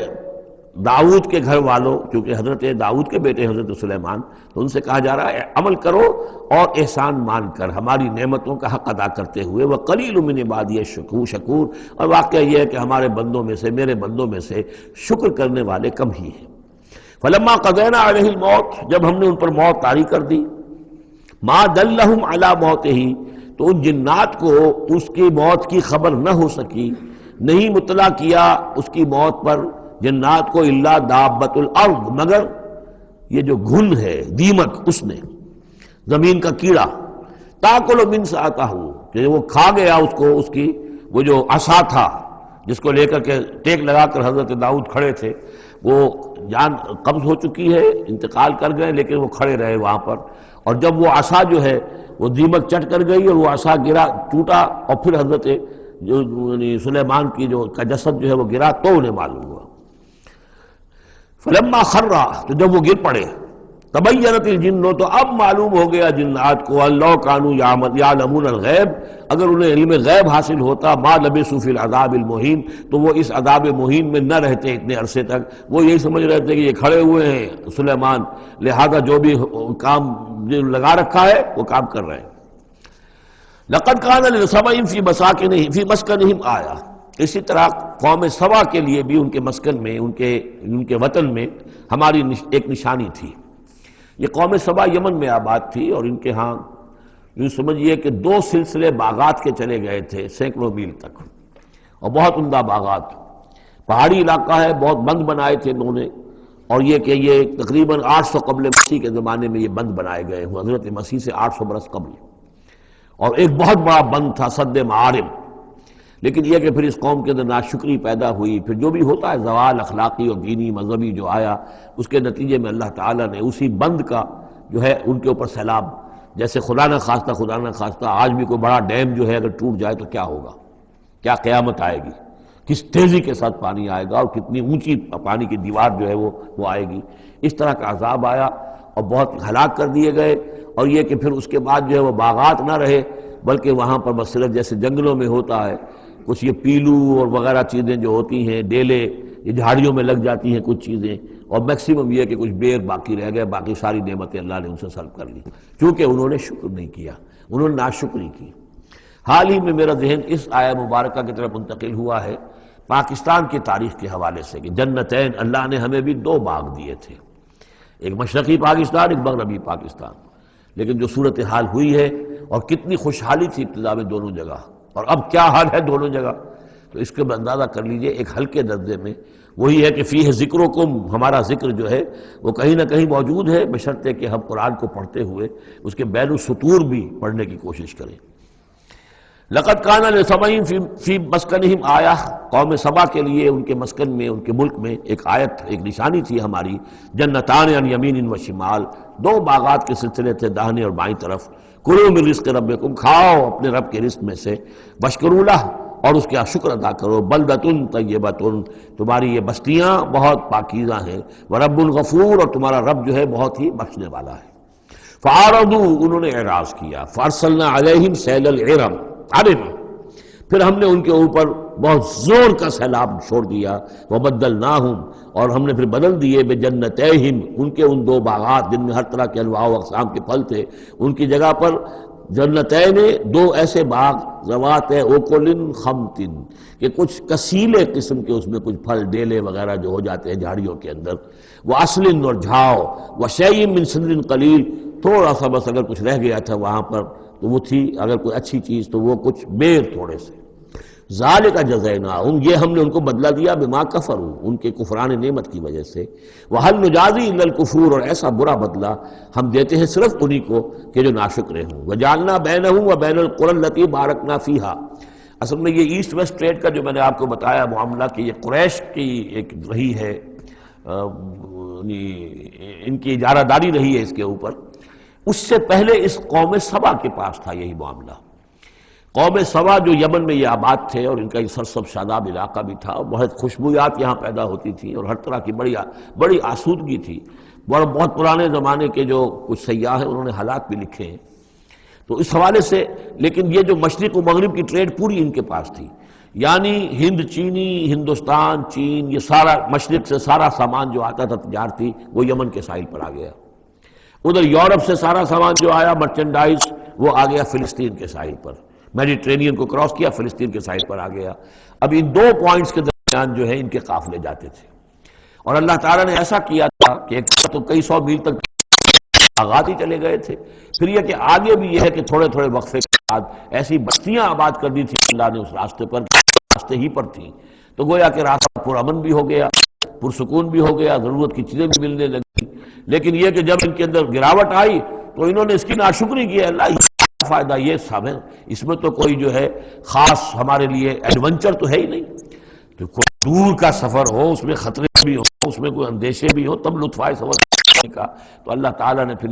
داؤد کے گھر والوں، کیونکہ حضرت داؤد کے بیٹے حضرت سلیمان، تو ان سے کہا جا رہا ہے عمل کرو اور احسان مان کر ہماری نعمتوں کا حق ادا کرتے ہوئے، وقلیل من عبادی الشکور، اور واقعہ یہ ہے کہ ہمارے بندوں میں سے، میرے بندوں میں سے شکر کرنے والے کم ہی ہیں۔ فلما قضینا علیہ الموت، جب ہم نے ان پر موت طاری کر دی، ما دلہم علی موتہ، تو ان جنات کو اس کی موت کی خبر نہ ہو سکی، نہیں مطلع کیا اس کی موت پر جنات کو، الا دابۃ الارض، مگر یہ جو گھن ہے دیمک، اس نے، زمین کا کیڑا، تاکل من سأتہ، کہ وہ کھا گیا اس کو، اس کی وہ جو عصا تھا جس کو لے کر کے ٹیک لگا کر حضرت داؤد کھڑے تھے، وہ جان قبض ہو چکی ہے، انتقال کر گئے، لیکن وہ کھڑے رہے وہاں پر، اور جب وہ عصا جو ہے وہ دیمک چٹ کر گئی اور وہ عصا گرا، ٹوٹا، اور پھر حضرت جو سلیمان کی جو کا جسد جو ہے وہ گرا، تو انہیں معلوم ہوا۔ فلما خرّا، تو جب وہ گر پڑے، تبینت الجن، تو اب معلوم ہو گیا جنات کو، اللہ کانوا یعلمون الغیب، اگر انہیں علم غیب حاصل ہوتا، ما لبثوا فی العذاب المہین، تو وہ اس عذاب مہین میں نہ رہتے اتنے عرصے تک۔ وہ یہی سمجھ رہے تھے کہ یہ کھڑے ہوئے ہیں سلیمان، لہذا جو بھی کام لگا رکھا ہے وہ کام کر رہے ہیں۔ لقد کان لسبع فی مسکنہم آیہ، اسی طرح قوم سبا کے لیے بھی ان کے مسکن میں، ان کے وطن میں ہماری ایک نشانی تھی۔ یہ قوم سبا یمن میں آباد تھی، اور ان کے ہاں یوں سمجھیے کہ 2 سلسلے باغات کے چلے گئے تھے سینکڑوں میل تک، اور بہت عمدہ باغات، پہاڑی علاقہ ہے، بہت بند بنائے تھے انہوں نے، اور یہ کہ یہ تقریباً 800 قبل مسیح کے زمانے میں یہ بند بنائے گئے ہیں، حضرت مسیح سے 800 برس قبل، اور ایک بہت بڑا بند تھا سد معارم۔ لیکن یہ کہ پھر اس قوم کے اندر ناشکری پیدا ہوئی، پھر جو بھی ہوتا ہے زوال اخلاقی اور دینی مذہبی جو آیا، اس کے نتیجے میں اللہ تعالیٰ نے اسی بند کا جو ہے ان کے اوپر سیلاب، جیسے خدا نہ خواستہ آج بھی کوئی بڑا ڈیم جو ہے اگر ٹوٹ جائے تو کیا ہوگا، کیا قیامت آئے گی، کس تیزی کے ساتھ پانی آئے گا، اور کتنی اونچی پانی کی دیوار جو ہے وہ آئے گی، اس طرح کا عذاب آیا اور بہت ہلاک کر دیے گئے۔ اور یہ کہ پھر اس کے بعد جو ہے وہ باغات نہ رہے، بلکہ وہاں پر بس صرف جیسے جنگلوں میں ہوتا ہے کچھ یہ پیلو اور وغیرہ چیزیں جو ہوتی ہیں، ڈیلے، یہ جھاڑیوں میں لگ جاتی ہیں کچھ چیزیں، اور میکسیمم یہ کہ کچھ بیر باقی رہ گئے، باقی ساری نعمتیں اللہ نے ان سے سلب کر لی، کیونکہ انہوں نے شکر نہیں کیا، انہوں نے ناشکری کی۔ حال ہی میں میرا ذہن اس آیہ مبارکہ کی طرف منتقل ہوا ہے پاکستان کی تاریخ کے حوالے سے، کہ جنتین، اللہ نے ہمیں بھی 2 باغ دیے تھے، ایک مشرقی پاکستان، ایک مغربی پاکستان، لیکن جو صورتحال ہوئی ہے، اور کتنی خوشحالی تھی ابتدا میں دونوں جگہ، اور اب کیا حال ہے دونوں جگہ، تو اس کے اندازہ کر لیجئے ایک ہلکے درجے میں وہی ہے کہ فیہ ذکرکم، ہمارا ذکر جو ہے وہ کہیں نہ کہیں موجود ہے، بشرطے کہ ہم قرآن کو پڑھتے ہوئے اس کے بین السطور بھی پڑھنے کی کوشش کریں۔ لقد کان لسبع فی مسکنہم آیہ، قوم سبا کے لیے ان کے مسکن میں، ان کے ملک میں ایک آیت، ایک نشانی تھی ہماری، جنتان عن یمین و شمال، 2 باغات کے سلسلے تھے داہنے اور بائیں طرف، کلوا من رزق ربکم، کھاؤ اپنے رب کے رزق میں سے، واشکروا لہ، اور اس کا شکر ادا کرو، بلدۃ طیبۃ، تمہاری یہ بستیاں بہت پاکیزہ ہیں، ورب غفور، اور تمہارا رب جو ہے بہت ہی بخشنے والا ہے۔ فاعرضوا، انہوں نے اعراض کیا، فارسلنا علیہم سیل العرم، پھر ہم نے ان کے اوپر بہت زور کا سیلاب چھوڑ دیا، وبدلناہم، اور ہم نے پھر بدل دیے، بجنتیہم، ان کے ان 2 باغات جن میں ہر طرح کے انواع و اقسام کے پھل تھے، ان کی جگہ پر جنتین دو ایسے باغ ذوات اوکل خمتن کہ کچھ کسیلے قسم کے اس میں کچھ پھل ڈیلے وغیرہ جو ہو جاتے ہیں جھاڑیوں کے اندر، وہ اصل اور جھاؤ، وہ شیء من سدر قلیل، تھوڑا سا بس اگر کچھ رہ گیا تھا وہاں پر تو وہ تھی اگر کوئی اچھی چیز تو وہ کچھ بیر تھوڑے سے۔ ذالک جزیناہم، یہ ہم نے ان کو بدلہ دیا بما کفروا، ان کے کفران نعمت کی وجہ سے۔ وہل نجازی الا الکفور، اور ایسا برا بدلہ ہم دیتے ہیں صرف انہی کو کہ جو ناشکرے ہوں۔ وجعلنا بینہم وبین القری التی بارکنا فیہا، اصل میں یہ ایسٹ ویسٹ ٹریڈ کا جو میں نے آپ کو بتایا معاملہ کہ یہ قریش کی ایک رہی ہے، ان کی اجارہ داری رہی ہے اس کے اوپر، اس سے پہلے اس قوم سبا کے پاس تھا یہی معاملہ۔ قوم سبا جو یمن میں یہ آباد تھے اور ان کا یہ سرسب شاداب علاقہ بھی تھا، بہت خوشبویات یہاں پیدا ہوتی تھیں اور ہر طرح کی بڑی آسودگی تھی۔ بہت پرانے زمانے کے جو کچھ سیاح ہیں انہوں نے حالات بھی لکھے ہیں تو اس حوالے سے، لیکن یہ جو مشرق و مغرب کی ٹریڈ پوری ان کے پاس تھی، یعنی ہند چینی، ہندوستان چین، یہ سارا مشرق سے سارا سامان جو آتا تھا تجارتی وہ یمن کے ساحل پر آ گیا۔ ادھر یورپ سے سارا سامان جو آیا مرچنڈائز وہ آ گیا فلسطین کے ساحل پر، میڈیٹرینین کو کراس کیا فلسطین کے ساحل پر آ گیا۔ اب ان دو پوائنٹس کے درمیان جو ہے ان کے قافلے جاتے تھے، اور اللہ تعالیٰ نے ایسا کیا تھا کہ ایک تو کئی سو میل تک آغاز ہی چلے گئے تھے، پھر یہ کہ آگے بھی یہ ہے کہ تھوڑے تھوڑے وقفے کے بعد ایسی بستیاں آباد کر دی تھی اللہ نے اس راستے پر، راستے ہی پر تھیں، تو گویا کہ راستہ پرامن بھی ہو گیا، پرسکون بھی ہو گیا، ضرورت کی چیزیں بھی ملنے لگی۔ لیکن یہ کہ جب ان کے اندر گراوٹ آئی تو انہوں نے اس کی ناشکری کی، اللہ یہ فائدہ یہ سب ہے، اس میں تو کوئی جو ہے خاص ہمارے لیے ایڈونچر تو ہے ہی نہیں، تو کوئی دور کا سفر ہو اس میں خطرے بھی ہو، اس میں کوئی اندیشے بھی ہو، تب لطف آئے سفر کا۔ تو اللہ تعالیٰ نے پھر